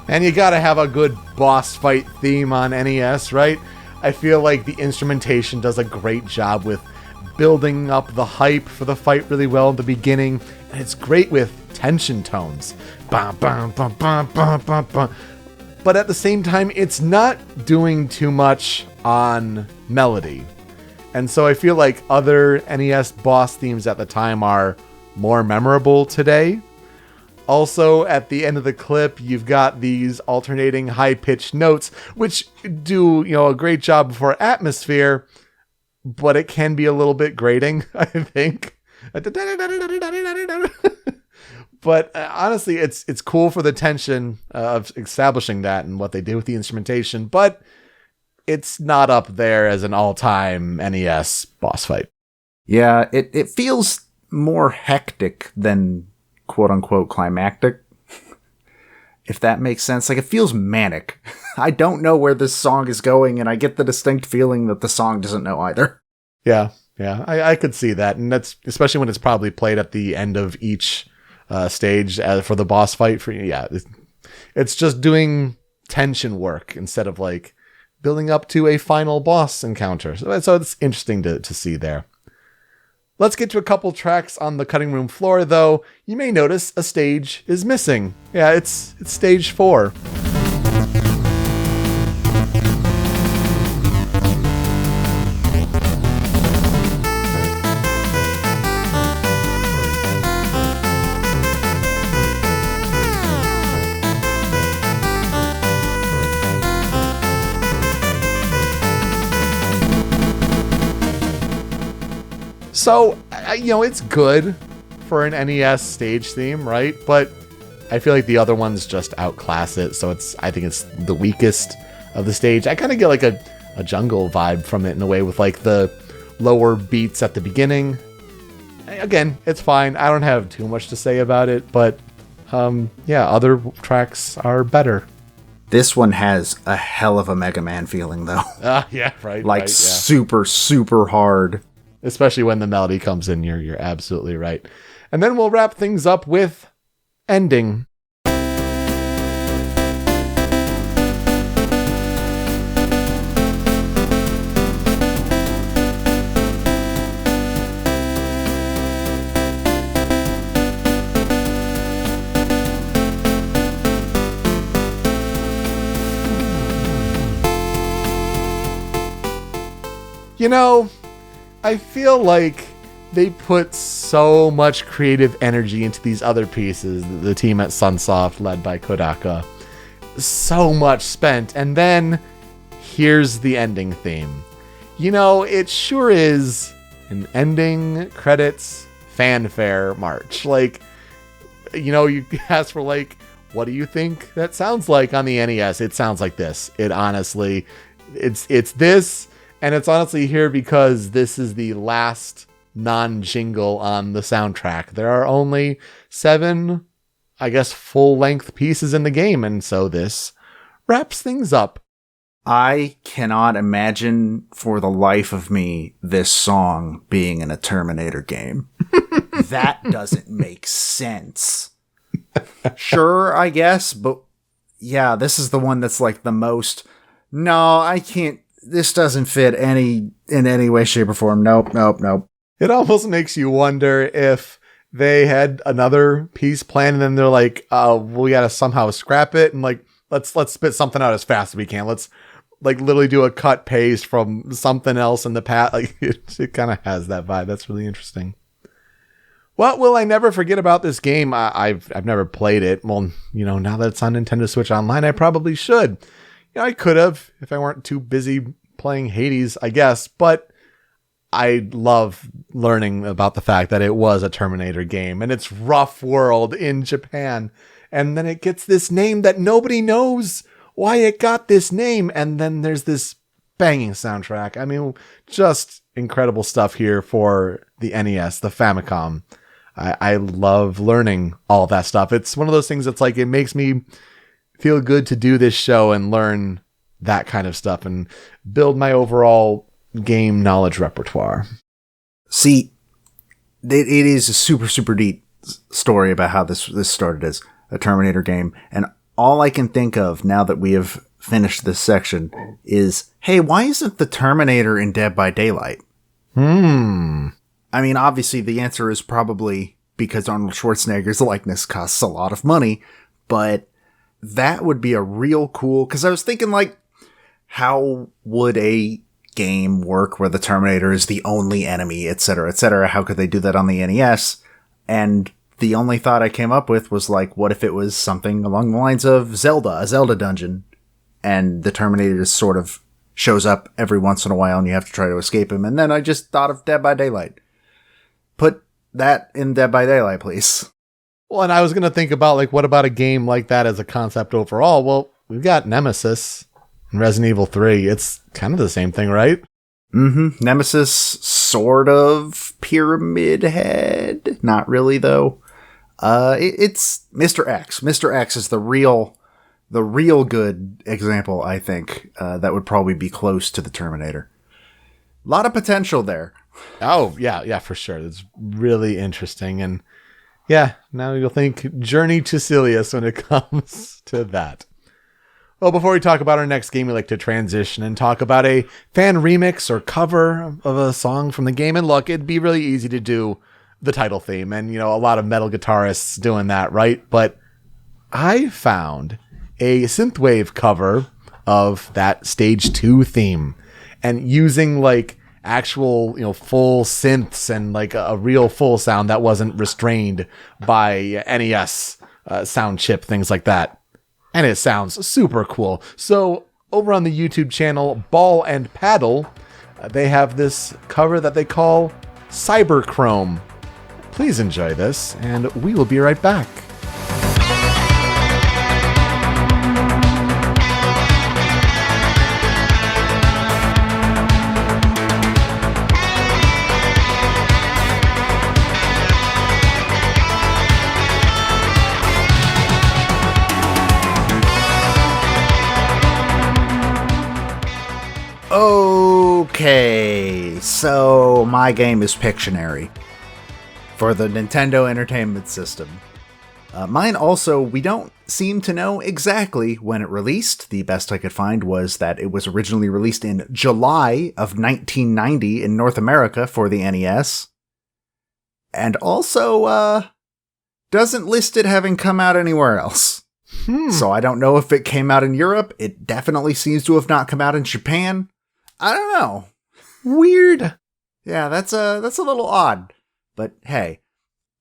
And you gotta have a good boss fight theme on NES, right? I feel like the instrumentation does a great job with building up the hype for the fight really well in the beginning, and it's great with tension tones. Bum, bum, bum, bum, bum, bum, bum. But at the same time, it's not doing too much on melody. And so I feel like other NES boss themes at the time are more memorable today. Also, at the end of the clip, you've got these alternating high-pitched notes, which do, a great job for atmosphere, but it can be a little bit grating, I think. But honestly, it's cool for the tension of establishing that and what they did with the instrumentation, but it's not up there as an all-time NES boss fight. Yeah, it feels more hectic than quote-unquote climactic, if that makes sense. Like, it feels manic. I don't know where this song is going, and I get the distinct feeling that the song doesn't know either. Yeah, I could see that, and that's especially when it's probably played at the end of each stage for the boss fight. It's just doing tension work instead of like building up to a final boss encounter. So it's interesting to see there. Let's get to a couple tracks on the cutting room floor, though. You may notice a stage is missing. Yeah, it's stage 4. So, it's good for an NES stage theme, right? But I feel like the other ones just outclass it, so I think it's the weakest of the stage. I kind of get like a jungle vibe from it in a way, with like the lower beats at the beginning. Again, it's fine. I don't have too much to say about it, but other tracks are better. This one has a hell of a Mega Man feeling, though. Yeah, right. Like, right, yeah. super, super hard. Especially when the melody comes in, you're absolutely right. And then we'll wrap things up with ending. I feel like they put so much creative energy into these other pieces, the team at Sunsoft, led by Kodaka. So much spent, and then here's the ending theme. It sure is an ending credits fanfare march. Like, you ask for like, what do you think that sounds like on the NES? It sounds like this. It honestly, it's this. And it's honestly here because this is the last non-jingle on the soundtrack. There are only 7, full-length pieces in the game, and so this wraps things up. I cannot imagine for the life of me this song being in a Terminator game. That doesn't make sense. Sure, I guess, but yeah, this is the one that's like the most, no, I can't. This doesn't fit in any way, shape, or form. Nope. It almost makes you wonder if they had another piece planned and then they're like, we gotta somehow scrap it and like let's spit something out as fast as we can. Let's like literally do a cut paste from something else in the past. Like it kind of has that vibe. That's really interesting. What will I never forget about this game? I've never played it. Well, now that it's on Nintendo Switch Online, I probably should. I could have if I weren't too busy playing Hades, I guess, but I love learning about the fact that it was a Terminator game and it's rough world in Japan. And then it gets this name that nobody knows why it got this name. And then there's this banging soundtrack. I mean, just incredible stuff here for the NES, the Famicom. I love learning all that stuff. It's one of those things that's like, it makes me feel good to do this show and learn that kind of stuff and build my overall game knowledge repertoire. See, it is a super, super deep story about how this started as a Terminator game. And all I can think of now that we have finished this section is, hey, why isn't the Terminator in Dead by Daylight? I mean, obviously the answer is probably because Arnold Schwarzenegger's likeness costs a lot of money, but that would be a real cool, because I was thinking like, how would a game work where the Terminator is the only enemy, etc., etc.? How could they do that on the NES? And the only thought I came up with was like, what if it was something along the lines of Zelda, a Zelda dungeon, and the Terminator just sort of shows up every once in a while and you have to try to escape him. And then I just thought of Dead by Daylight. Put that in Dead by Daylight, please. Well, and I was going to think about like, what about a game like that as a concept overall? Well, we've got Nemesis Resident Evil 3, it's kind of the same thing, right? Mm-hmm. Nemesis, sort of pyramid head. Not really, though. It's Mr. X. Mr. X is the real good example, I think, that would probably be close to the Terminator. A lot of potential there. Oh, yeah, for sure. It's really interesting. And yeah, now you'll think Journey to Silius when it comes to that. Well, before we talk about our next game, we like to transition and talk about a fan remix or cover of a song from the game. And look, it'd be really easy to do the title theme. And, a lot of metal guitarists doing that, right? But I found a synthwave cover of that Stage 2 theme. And using, actual, full synths and, a real full sound that wasn't restrained by NES sound chip, things like that. And it sounds super cool. So over on the YouTube channel Ball and Paddle, they have this cover that they call Cyberchrome. Please enjoy this, and we will be right back. Okay, so my game is Pictionary for the Nintendo Entertainment System. Mine also, we don't seem to know exactly when it released. The best I could find was that it was originally released in July of 1990 in North America for the NES. And also, doesn't list it having come out anywhere else. So I don't know if it came out in Europe. It definitely seems to have not come out in Japan. I don't know. Weird. Yeah, that's a little odd. But hey,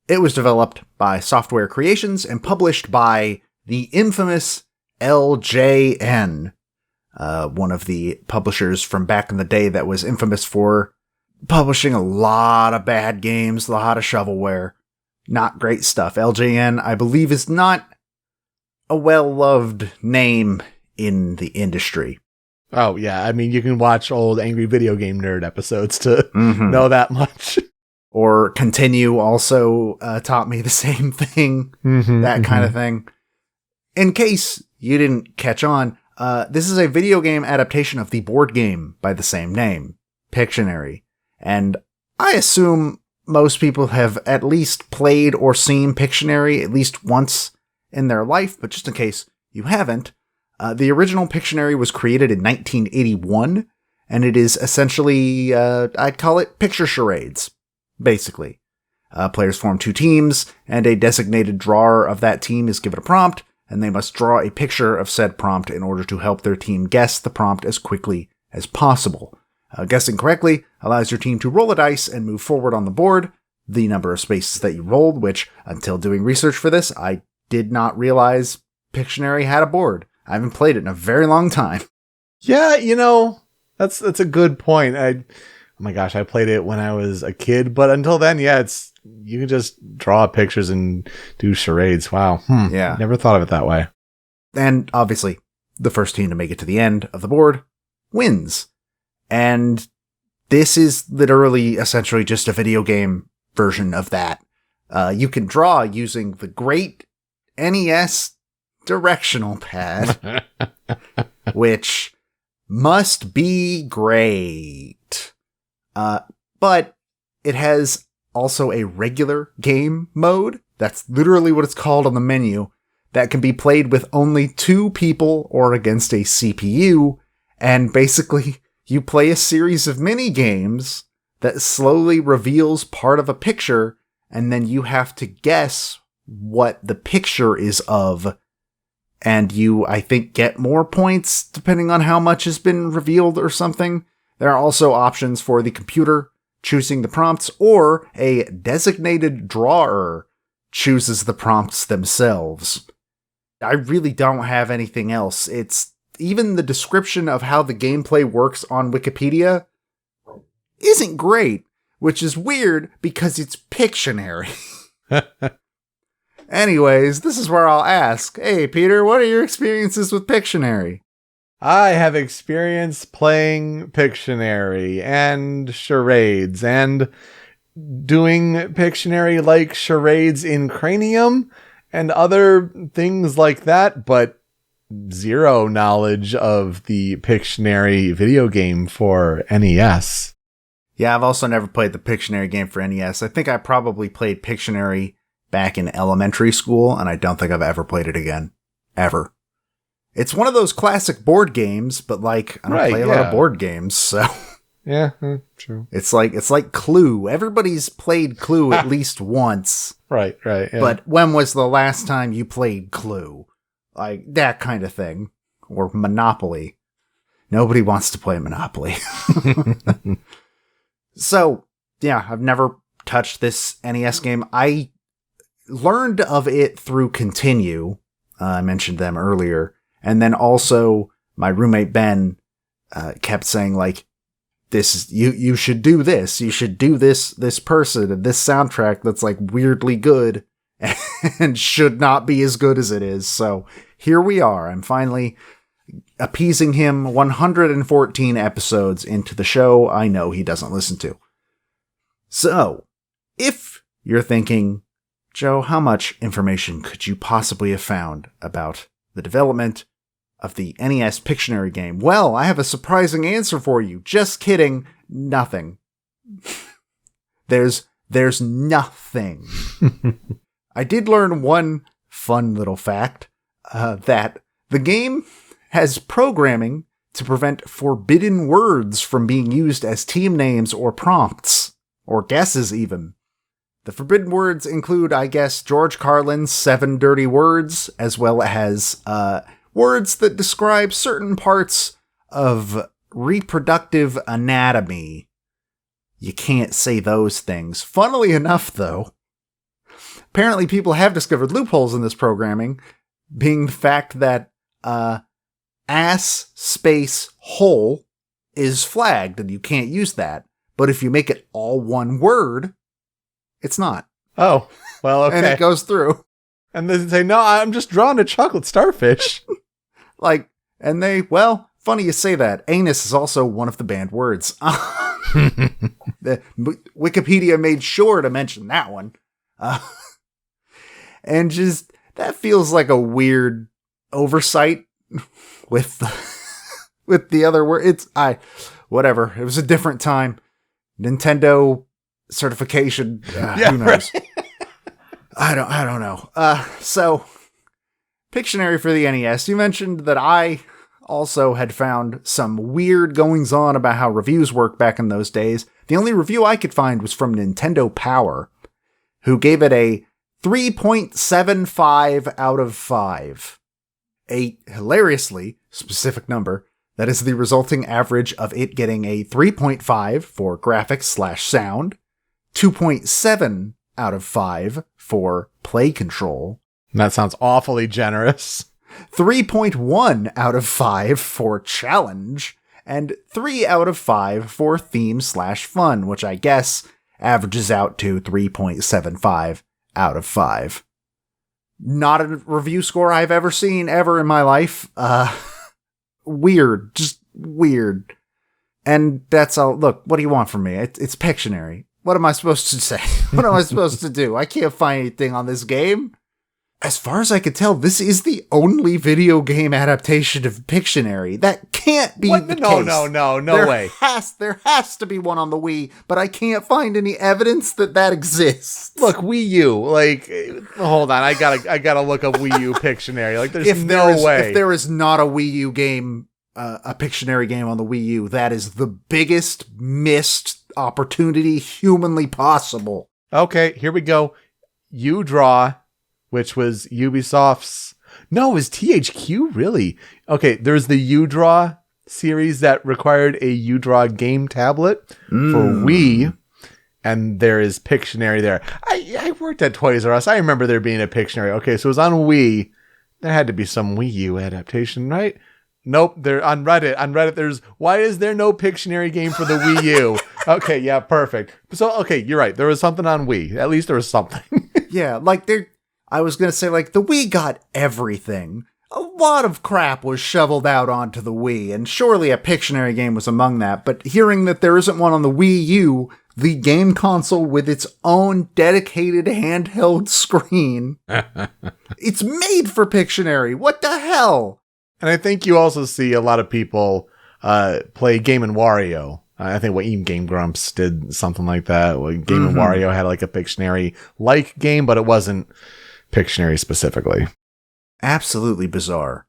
it was developed by Software Creations and published by the infamous LJN, one of the publishers from back in the day that was infamous for publishing a lot of bad games, a lot of shovelware. Not great stuff. LJN, I believe, is not a well-loved name in the industry. Oh, yeah. I mean, you can watch old Angry Video Game Nerd episodes to know that much. Or Continue also taught me the same thing, that kind of thing. In case you didn't catch on, this is a video game adaptation of the board game by the same name, Pictionary. And I assume most people have at least played or seen Pictionary at least once in their life, but just in case you haven't, the original Pictionary was created in 1981, and it is essentially, I'd call it picture charades, basically. Players form two teams, and a designated drawer of that team is given a prompt, and they must draw a picture of said prompt in order to help their team guess the prompt as quickly as possible. Guessing correctly allows your team to roll a dice and move forward on the board, the number of spaces that you rolled, which, until doing research for this, I did not realize Pictionary had a board. I haven't played it in a very long time. Yeah, that's a good point. Oh my gosh, I played it when I was a kid, but until then, yeah, you can just draw pictures and do charades. Wow. Yeah. Never thought of it that way. And obviously, the first team to make it to the end of the board wins. And this is literally essentially just a video game version of that. You can draw using the great NES directional pad, which must be great. But it has also a regular game mode. That's literally what it's called on the menu. That can be played with only 2 people or against a CPU. And basically, you play a series of mini games that slowly reveals part of a picture, and then you have to guess what the picture is of. And you, I think, get more points depending on how much has been revealed or something. There are also options for the computer choosing the prompts, or a designated drawer chooses the prompts themselves. I really don't have anything else. It's even the description of how the gameplay works on Wikipedia isn't great, which is weird because it's Pictionary. Anyways, this is where I'll ask, hey, Peter, what are your experiences with Pictionary? I have experience playing Pictionary and charades and doing Pictionary like charades in Cranium and other things like that, but zero knowledge of the Pictionary video game for NES. Yeah, I've also never played the Pictionary game for NES. I think I probably played Pictionary back in elementary school, and I don't think I've ever played it again. Ever. It's one of those classic board games, but like, I don't play a lot of board games, so... Yeah, true. It's like Clue. Everybody's played Clue at least once. Right. Yeah. But when was the last time you played Clue? Like, that kind of thing. Or Monopoly. Nobody wants to play Monopoly. So, yeah, I've never touched this NES game. I learned of it through Continue. I mentioned them earlier. And then also, my roommate Ben kept saying, like, this you should do this. You should do this person and this soundtrack that's, like, weirdly good and should not be as good as it is. So, here we are. I'm finally appeasing him 114 episodes into the show I know he doesn't listen to. So, if you're thinking, Joe, how much information could you possibly have found about the development of the NES Pictionary game? Well, I have a surprising answer for you. Just kidding. Nothing. There's nothing. I did learn one fun little fact, that the game has programming to prevent forbidden words from being used as team names or prompts, or guesses even. The forbidden words include, I guess, George Carlin's 7 Dirty Words, as well as words that describe certain parts of reproductive anatomy. You can't say those things. Funnily enough, though, apparently people have discovered loopholes in this programming, being the fact that ass space hole is flagged and you can't use that. But if you make it all one word, it's not. Oh, well, okay. And it goes through. And they say, no, I'm just drawing a chocolate starfish. Funny you say that. Anus is also one of the banned words. Wikipedia made sure to mention that one. And just, that feels like a weird oversight with the other word. Whatever. It was a different time. Nintendo certification. Who knows? Right. I don't know. So, Pictionary for the NES. You mentioned that I also had found some weird goings on about how reviews work back in those days. The only review I could find was from Nintendo Power, who gave it a 3.75 out of 5. A hilariously specific number that is the resulting average of it getting a 3.5 for graphics/sound, 2.7 out of 5 for play control. That sounds awfully generous. 3.1 out of 5 for challenge, and 3 out of 5 for theme/fun, which I guess averages out to 3.75 out of 5. Not a review score I've ever seen ever in my life. Weird. Just weird. And that's all. Look, what do you want from me? It's Pictionary. What am I supposed to say? What am I supposed to do? I can't find anything on this game. As far as I could tell, this is the only video game adaptation of Pictionary. That can't be the case. No way. There has to be one on the Wii, but I can't find any evidence that exists. Look, Wii U, like, hold on, I gotta look up Wii U Pictionary. Like, there's no way. If there is not a Wii U game, a Pictionary game on the Wii U, that is the biggest missed opportunity humanly possible. Okay, here we go. You Draw, which was Ubisoft's... No, it was THQ, really? Okay, there's the U-Draw series that required a U-Draw game tablet for Wii, and there is Pictionary there. I worked at Toys R Us. I remember there being a Pictionary. Okay, so it was on Wii. There had to be some Wii U adaptation, right? Nope, they're on Reddit. On Reddit, there's, why is there no Pictionary game for the Wii U? Okay, yeah, perfect. So, okay, you're right. There was something on Wii. At least there was something. Yeah, like I was going to say, like, the Wii got everything. A lot of crap was shoveled out onto the Wii, and surely a Pictionary game was among that, but hearing that there isn't one on the Wii U, the game console with its own dedicated handheld screen, it's made for Pictionary. What the hell? And I think you also see a lot of people play Game & Wario. I think even Game Grumps did something like that. Game & Wario had like a Pictionary-like game, but it wasn't Pictionary specifically. Absolutely bizarre.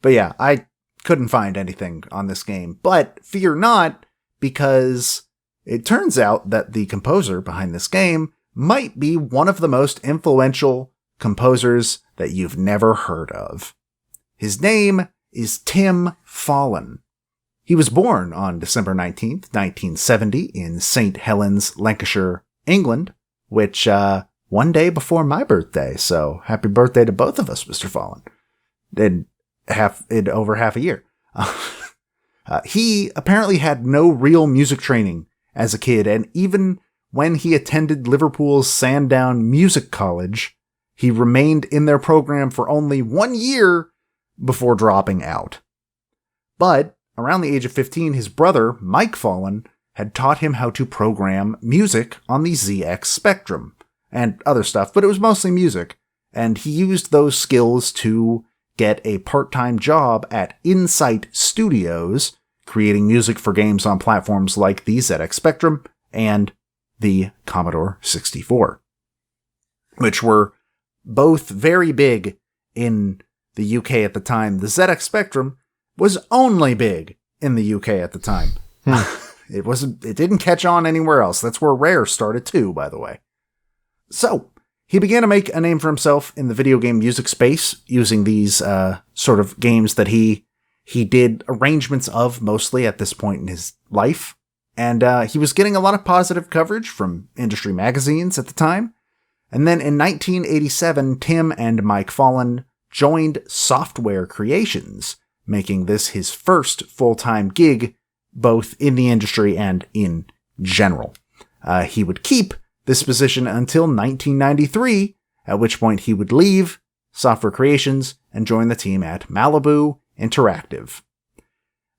But yeah, I couldn't find anything on this game. But fear not, because it turns out that the composer behind this game might be one of the most influential composers that you've never heard of. His name is Tim Follin. He was born on December 19th, 1970 in St. Helens, Lancashire, England, which, one day before my birthday, so happy birthday to both of us, Mr. Follin. In over half a year. He apparently had no real music training as a kid, and even when he attended Liverpool's Sandown Music College, he remained in their program for only 1 year before dropping out. But around the age of 15, his brother, Mike Follin, had taught him how to program music on the ZX Spectrum, and other stuff, but it was mostly music, and he used those skills to get a part-time job at Insight Studios, creating music for games on platforms like the ZX Spectrum and the Commodore 64, which were both very big in the UK at the time. The ZX Spectrum was only big in the UK at the time. It didn't catch on anywhere else. That's where Rare started too, by the way. So, he began to make a name for himself in the video game music space using these sort of games that he did arrangements of mostly at this point in his life. And he was getting a lot of positive coverage from industry magazines at the time. And then in 1987, Tim and Mike Follin joined Software Creations, making this his first full-time gig, both in the industry and in general. He would keep this position until 1993, at which point he would leave Software Creations and join the team at Malibu Interactive.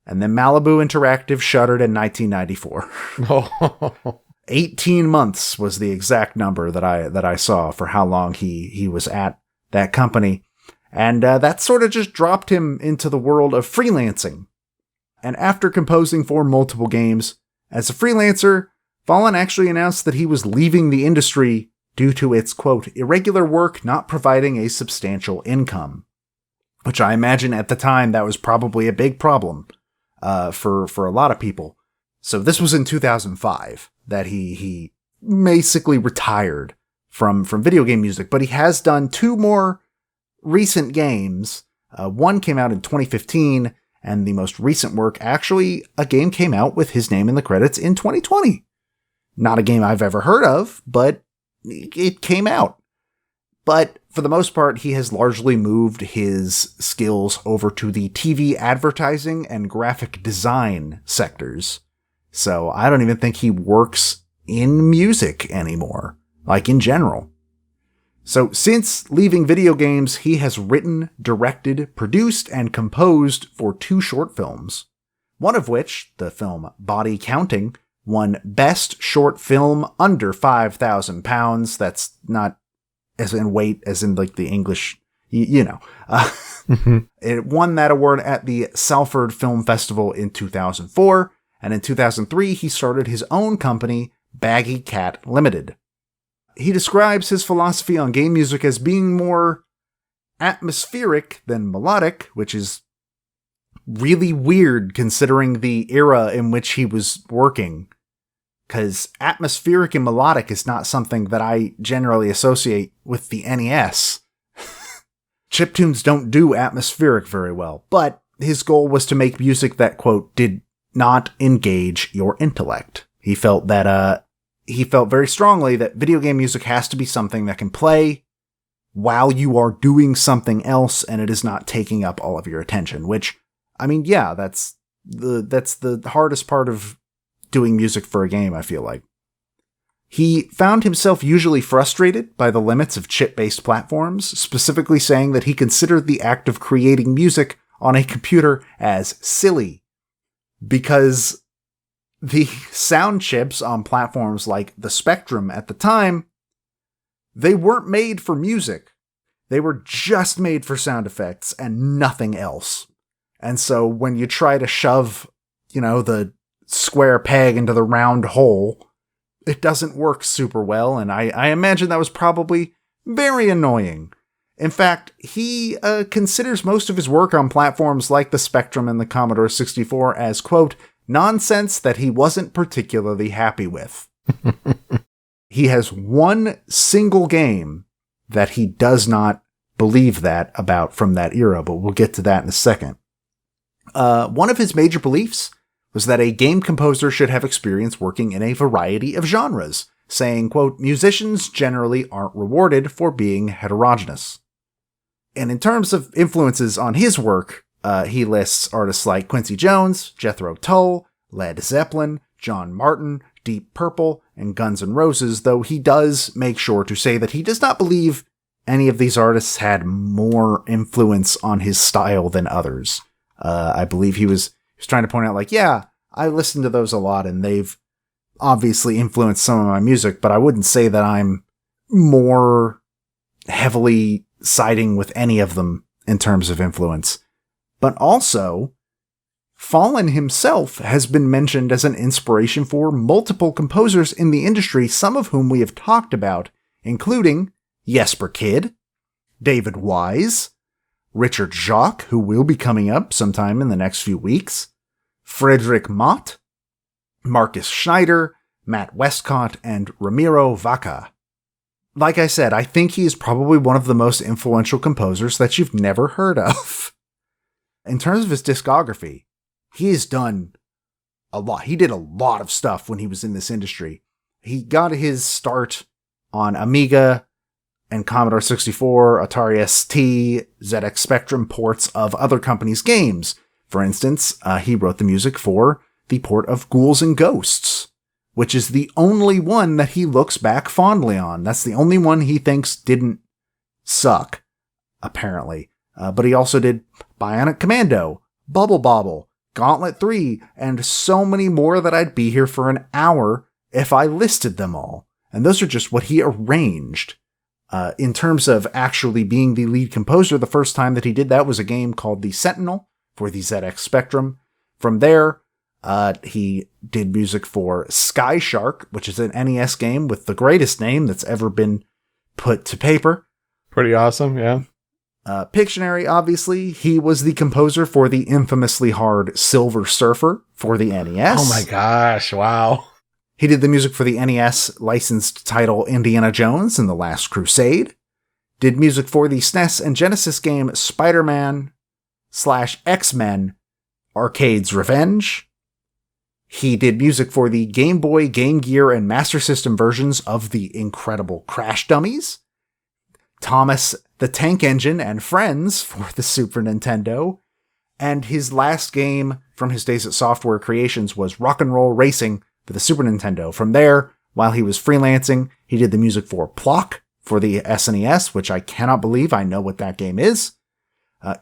And then Malibu Interactive shuttered in 1994. 18 months was the exact number that I saw for how long he was at that company. And that sort of just dropped him into the world of freelancing. And after composing for multiple games, as a freelancer, Follin actually announced that he was leaving the industry due to its, quote, irregular work not providing a substantial income. Which I imagine at the time that was probably a big problem for a lot of people. So this was in 2005 that he basically retired from video game music, but he has done 2 more recent games. One came out in 2015, and the most recent work, actually, a game came out with his name in the credits in 2020. Not a game I've ever heard of, but it came out. But for the most part, he has largely moved his skills over to the TV advertising and graphic design sectors. So I don't even think he works in music anymore, like in general. So since leaving video games, he has written, directed, produced, and composed for 2 short films. One of which, the film Body Counting, won Best Short Film under £5,000. That's not as in weight as in like the English, you know. It won that award at the Salford Film Festival in 2004. And in 2003, he started his own company, Baggy Cat Limited. He describes his philosophy on game music as being more atmospheric than melodic, which is really weird considering the era in which he was working. Because atmospheric and melodic is not something that I generally associate with the NES. Chiptunes don't do atmospheric very well, but his goal was to make music that, quote, did not engage your intellect. He felt very strongly that video game music has to be something that can play while you are doing something else and it is not taking up all of your attention, which, I mean, yeah, that's the hardest part of doing music for a game, I feel like. He found himself usually frustrated by the limits of chip-based platforms, specifically saying that he considered the act of creating music on a computer as silly, because the sound chips on platforms like the Spectrum at the time, they weren't made for music. They were just made for sound effects and nothing else. And so when you try to shove, the square peg into the round hole, it doesn't work super well, and I imagine that was probably very annoying. In fact, he considers most of his work on platforms like the Spectrum and the Commodore 64 as, quote, nonsense that he wasn't particularly happy with. He has one single game that he does not believe that about from that era, but we'll get to that in a second. One of his major beliefs was that a game composer should have experience working in a variety of genres, saying, quote, musicians generally aren't rewarded for being heterogeneous. And in terms of influences on his work, he lists artists like Quincy Jones, Jethro Tull, Led Zeppelin, John Martin, Deep Purple, and Guns N' Roses, though he does make sure to say that he does not believe any of these artists had more influence on his style than others. I believe he was trying to point out, like, yeah, I listen to those a lot and they've obviously influenced some of my music, but I wouldn't say that I'm more heavily siding with any of them in terms of influence. But also, Follin himself has been mentioned as an inspiration for multiple composers in the industry, some of whom we have talked about, including Jesper Kyd, David Wise, Richard Jacques, who will be coming up sometime in the next few weeks, Frederick Mott, Marcus Schneider, Matt Westcott, and Ramiro Vaca. Like I said, I think he is probably one of the most influential composers that you've never heard of. In terms of his discography, he has done a lot. He did a lot of stuff when he was in this industry. He got his start on Amiga and Commodore 64, Atari ST, ZX Spectrum ports of other companies' games. For instance, he wrote the music for the port of Ghouls and Ghosts, which is the only one that he looks back fondly on. That's the only one he thinks didn't suck, apparently. But he also did Bionic Commando, Bubble Bobble, Gauntlet 3, and so many more that I'd be here for an hour if I listed them all. And those are just what he arranged. In terms of actually being the lead composer, the first time that he did that was a game called The Sentinel for the ZX Spectrum. From there, he did music for Sky Shark, which is an NES game with the greatest name that's ever been put to paper. Pretty awesome, yeah. Pictionary, obviously. He was the composer for the infamously hard Silver Surfer for the NES. Oh my gosh, wow. He did the music for the NES licensed title Indiana Jones and the Last Crusade. Did music for the SNES and Genesis game Spider-Man/X-Men Arcade's Revenge. He did music for the Game Boy, Game Gear, and Master System versions of the incredible Crash Dummies. Thomas the Tank Engine and Friends for the Super Nintendo. And his last game from his days at Software Creations was Rock and Roll Racing for the Super Nintendo. From there, while he was freelancing, he did the music for Plock for the SNES, which I cannot believe I know what that game is.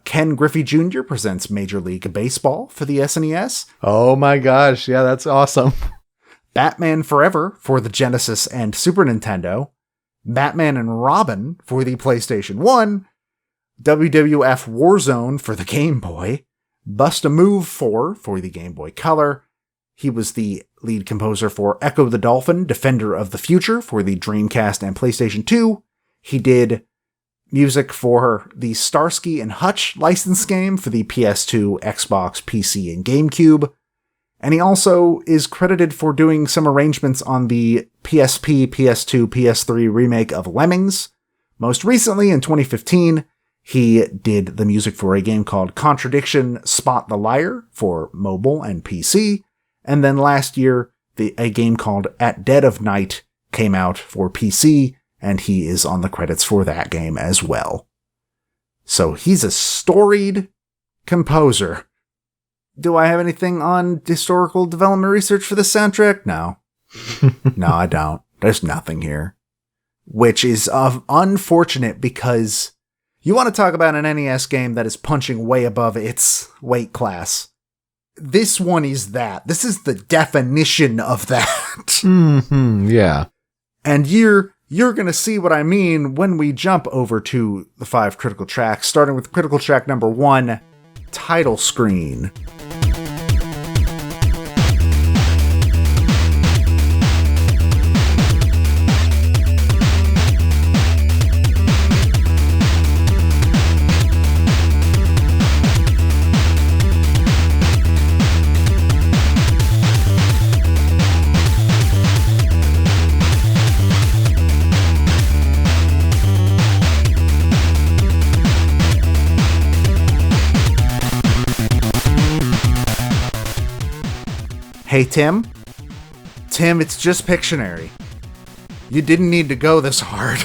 Ken Griffey Jr. presents Major League Baseball for the SNES. Oh my gosh, yeah, that's awesome. Batman Forever for the Genesis and Super Nintendo. Batman and Robin for the PlayStation 1. WWF Warzone for the Game Boy. Bust a Move 4 for the Game Boy Color. He was the lead composer for Echo the Dolphin, Defender of the Future for the Dreamcast and PlayStation 2. He did music for the Starsky and Hutch license game for the PS2, Xbox, PC, and GameCube. And he also is credited for doing some arrangements on the PSP, PS2, PS3 remake of Lemmings. Most recently, in 2015, he did the music for a game called Contradiction Spot the Liar for mobile and PC. And then last year, a game called At Dead of Night came out for PC, and he is on the credits for that game as well. So he's a storied composer. Do I have anything on historical development research for the soundtrack? No. No, I don't. There's nothing here. Which is unfortunate because you want to talk about an NES game that is punching way above its weight class. This one is that. This is the definition of that. Mm-hmm, yeah. And you're going to see what I mean when we jump over to the 5 critical tracks, starting with critical track number 1, title screen. Hey, Tim? Tim, it's just Pictionary. You didn't need to go this hard.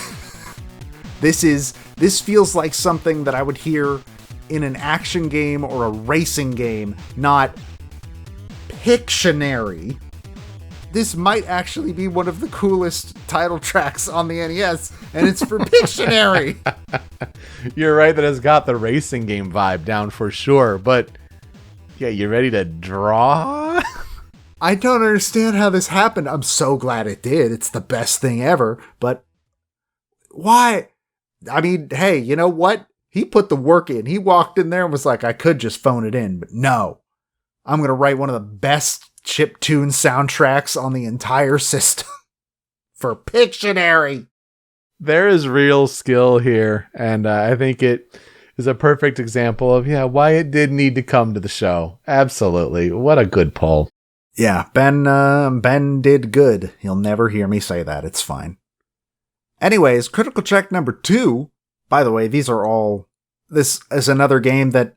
This feels like something that I would hear in an action game or a racing game, not Pictionary. This might actually be one of the coolest title tracks on the NES, and it's for Pictionary. You're right that it's got the racing game vibe down for sure, but yeah, you ready to draw? I don't understand how this happened. I'm so glad it did. It's the best thing ever. But why? I mean, hey, you know what? He put the work in. He walked in there and was like, I could just phone it in. But no, I'm going to write one of the best chiptune soundtracks on the entire system for Pictionary. There is real skill here. And I think it is a perfect example of, why it did need to come to the show. Absolutely. What a good pull. Yeah, Ben did good. He'll never hear me say that. It's fine. Anyways, critical check number 2. By the way, this is another game that,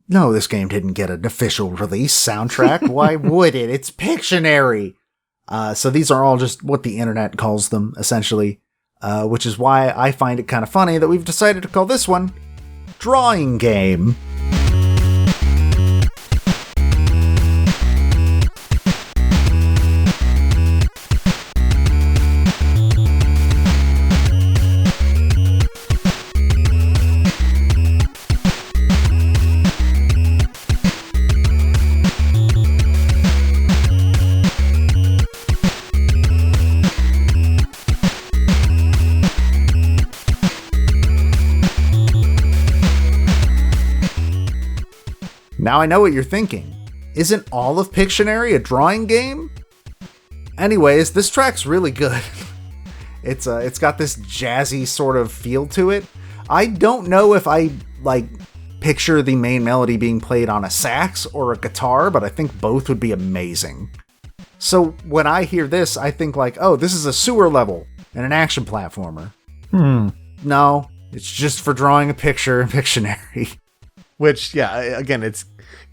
no, this game didn't get an official release soundtrack. Why would it? It's Pictionary. So these are all just what the internet calls them, essentially. Which is why I find it kind of funny that we've decided to call this one Drawing Game. Now I know what you're thinking. Isn't all of Pictionary a drawing game? Anyways, this track's really good. It's got this jazzy sort of feel to it. I don't know if I picture the main melody being played on a sax or a guitar, but I think both would be amazing. So when I hear this, I think oh, this is a sewer level and an action platformer. No, it's just for drawing a picture in Pictionary. Which, again, it's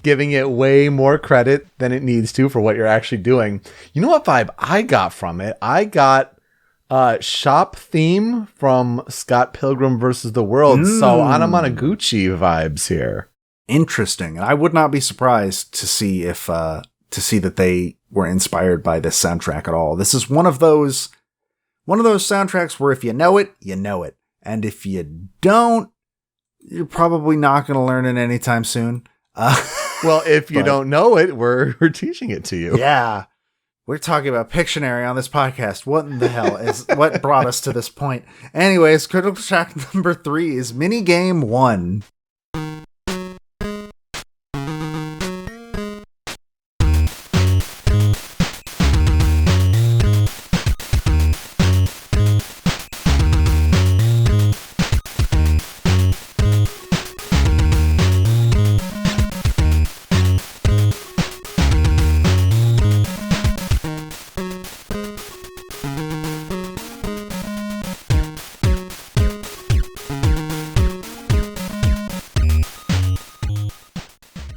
giving it way more credit than it needs to for what you're actually doing. You know what vibe I got from it? I got shop theme from Scott Pilgrim vs. the World. So Anamanaguchi vibes here. Interesting. And I would not be surprised to see that they were inspired by this soundtrack at all. This is one of those soundtracks where if you know it, you know it. And if you don't, you're probably not going to learn it anytime soon. Well, if you don't know it, we're teaching it to you. Yeah. We're talking about Pictionary on this podcast. What in the hell is what brought us to this point? Anyways, critical track number 3 is Minigame 1.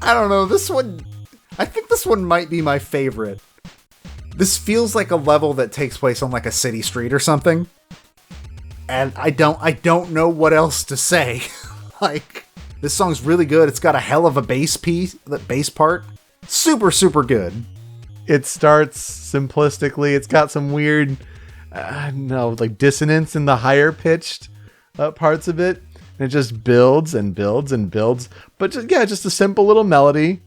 I don't know, I think this one might be my favorite. This feels like a level that takes place on a city street or something. And I don't know what else to say. This song's really good. It's got a hell of a bass part. Super, super good. It starts simplistically. It's got some weird no, like dissonance in the higher pitched parts of it. And it just builds and builds and builds. But just a simple little melody.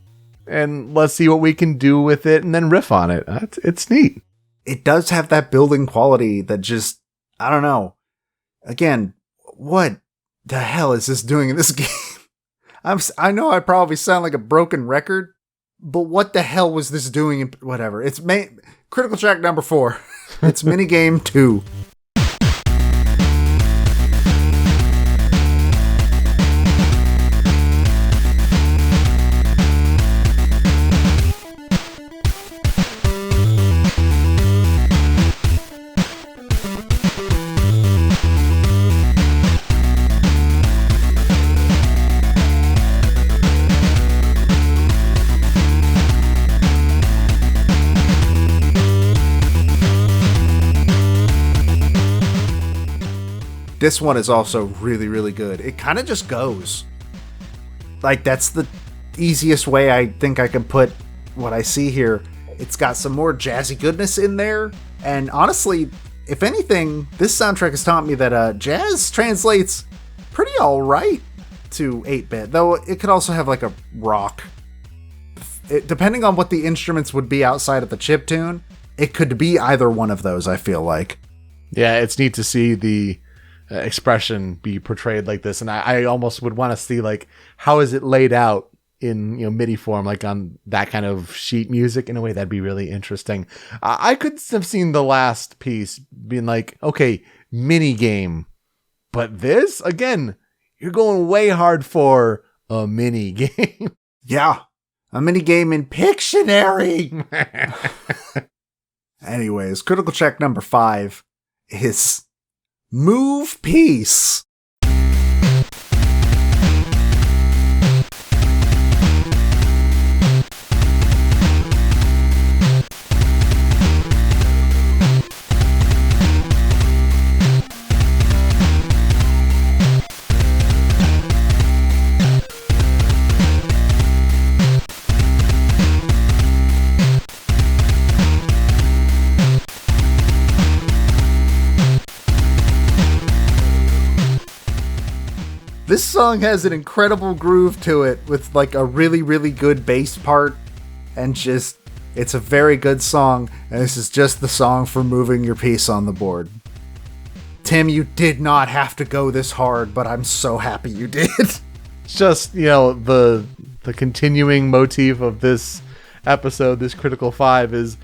And let's see what we can do with it and then riff on it. It's neat. It does have that building quality that just, I don't know. Again, what the hell is this doing in this game? I know I probably sound like a broken record, but what the hell was this doing in whatever? It's Critical Track number 4. It's Minigame 2. This one is also really, really good. It kind of just goes. Like, that's the easiest way I think I can put what I see here. It's got some more jazzy goodness in there. And honestly, if anything, this soundtrack has taught me that jazz translates pretty all right to 8-bit. Though it could also have like a rock. Depending on what the instruments would be outside of the chiptune, it could be either one of those, I feel like. Yeah, it's neat to see the expression be portrayed like this, and I almost would want to see like how is it laid out in MIDI form, like on that kind of sheet music. In a way, that'd be really interesting. I could have seen the last piece being like, okay, mini game, but this again, you're going way hard for a mini game. Yeah, a mini game in Pictionary. Anyways, Critical Check number 5 is Move Piece. This song has an incredible groove to it with like a really, really good bass part, and just, it's a very good song, and this is just the song for moving your piece on the board. Tim, you did not have to go this hard, but I'm so happy you did. It's just, the continuing motif of this episode, this Critical 5, is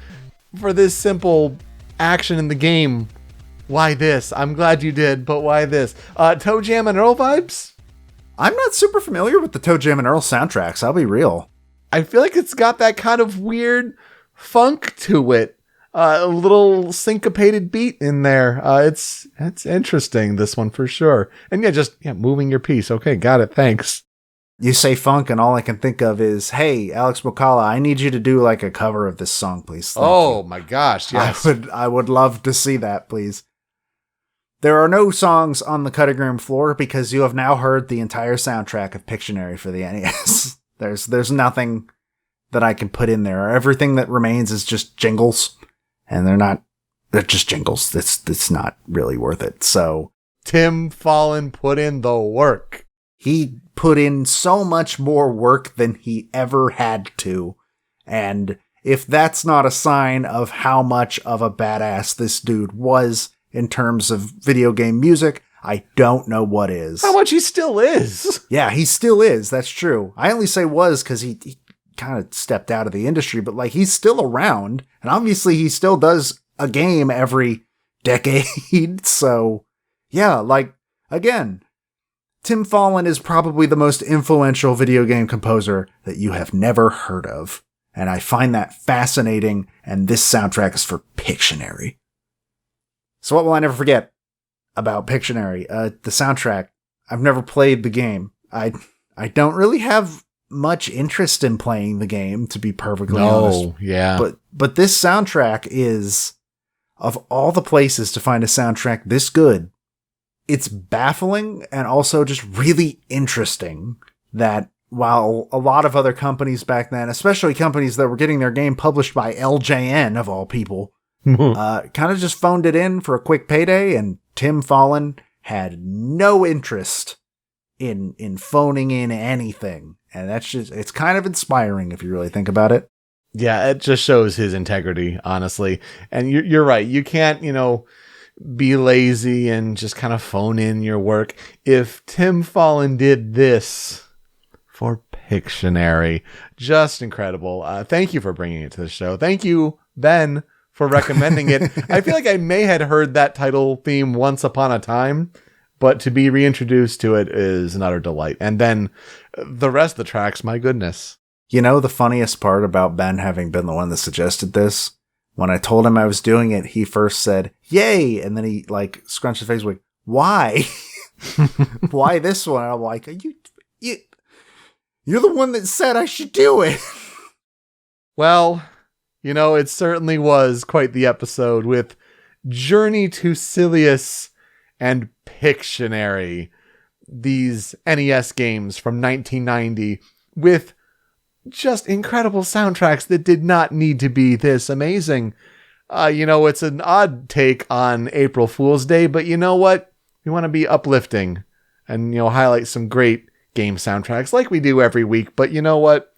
for this simple action in the game, why this? I'm glad you did, but why this? Toe Jam and Earl vibes? I'm not super familiar with the Toe Jam and Earl soundtracks, I'll be real. I feel like it's got that kind of weird funk to it. A little syncopated beat in there. It's interesting, this one for sure. And moving your piece. Okay, got it, thanks. You say funk and all I can think of is, hey, Alex Mokala, I need you to do like a cover of this song, please. Thank you. My gosh, yes. I would love to see that, please. There are no songs on the cutting room floor because you have now heard the entire soundtrack of Pictionary for the NES. There's nothing that I can put in there. Everything that remains is just jingles, and they're just jingles. It's not really worth it. So Tim Follin put in the work. He put in so much more work than he ever had to. And if that's not a sign of how much of a badass this dude was in terms of video game music, I don't know what is. How much he still is. Yeah, he still is. That's true. I only say was because he kind of stepped out of the industry, but like he's still around, and obviously he still does a game every decade. So yeah, like again, Tim Follin is probably the most influential video game composer that you have never heard of. And I find that fascinating, and this soundtrack is for Pictionary. So what will I never forget about Pictionary? The soundtrack. I've never played the game. I don't really have much interest in playing the game, to be perfectly honest. Yeah. But this soundtrack is, of all the places to find a soundtrack this good, it's baffling and also just really interesting that while a lot of other companies back then, especially companies that were getting their game published by LJN of all people, Kind of just phoned it in for a quick payday, and Tim Follin had no interest in phoning in anything. And that's just, it's kind of inspiring if you really think about it. Yeah, it just shows his integrity, honestly. And you're right. You can't, be lazy and just kind of phone in your work. If Tim Follin did this for Pictionary, just incredible. Thank you for bringing it to the show. Thank you, Ben, for recommending it. I feel like I may have heard that title theme once upon a time, but to be reintroduced to it is an utter delight. And then the rest of the tracks, my goodness. The funniest part about Ben having been the one that suggested this, when I told him I was doing it, he first said, "Yay!" And then he scrunched his face like, "Why? Why this one?" And I'm like, you're the one that said I should do it. Well, it certainly was quite the episode with Journey to Silius and Pictionary, these NES games from 1990 with just incredible soundtracks that did not need to be this amazing. It's an odd take on April Fool's Day, but you know what? We want to be uplifting and, highlight some great game soundtracks like we do every week. But you know what?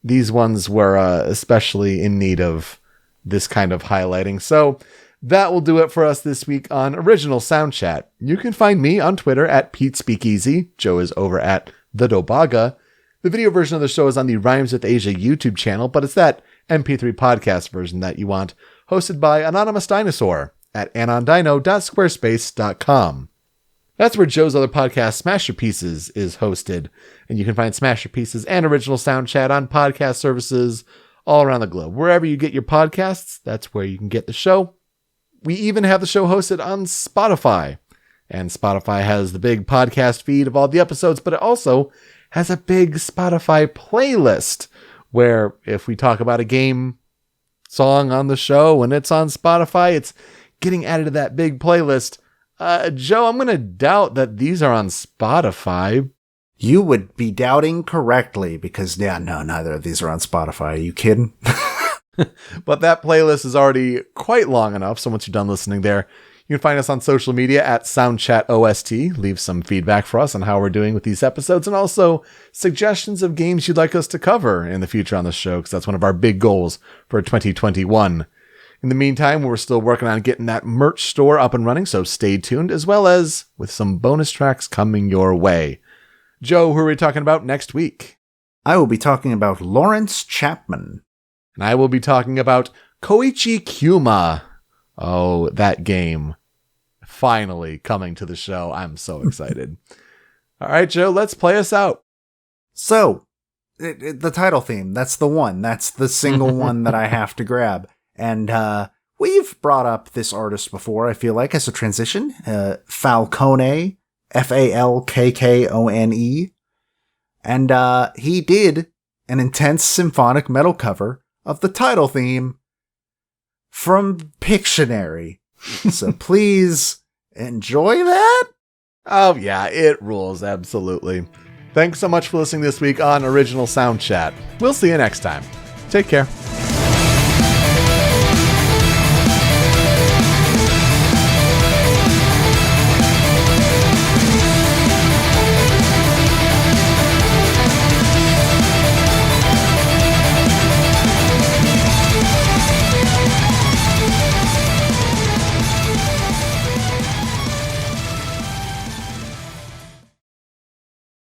These ones were especially in need of this kind of highlighting. So that will do it for us this week on Original Soundchat. You can find me on Twitter at PeteSpeakeasy. Joe is over at the Dobaga. The video version of the show is on the Rhymes with Asia YouTube channel, but it's that MP3 podcast version that you want, hosted by Anonymous Dinosaur at anondino.squarespace.com. That's where Joe's other podcast, Smash Your Pieces, is hosted, and you can find Smash Your Pieces and Original Soundchat on podcast services all around the globe. Wherever you get your podcasts, that's where you can get the show. We even have the show hosted on Spotify, and Spotify has the big podcast feed of all the episodes, but it also has a big Spotify playlist where if we talk about a game song on the show and it's on Spotify, it's getting added to that big playlist. Joe, I'm going to doubt that these are on Spotify. You would be doubting correctly because, neither of these are on Spotify. Are you kidding? But that playlist is already quite long enough, so once you're done listening there, you can find us on social media at Soundchat OST. Leave some feedback for us on how we're doing with these episodes and also suggestions of games you'd like us to cover in the future on the show, because that's one of our big goals for 2021. In the meantime, we're still working on getting that merch store up and running, so stay tuned, as well as with some bonus tracks coming your way. Joe, who are we talking about next week? I will be talking about Lawrence Chapman. And I will be talking about Koichi Kyuma. Oh, that game. Finally coming to the show. I'm so excited. All right, Joe, let's play us out. So, the title theme, that's the one. That's the single one that I have to grab. And we've brought up this artist before, I feel like, as a transition. Falcone, Falkkone. And he did an intense symphonic metal cover of the title theme from Pictionary. So please enjoy that. Oh yeah, it rules, absolutely. Thanks so much for listening this week on Original Soundchat. We'll see you next time. Take care.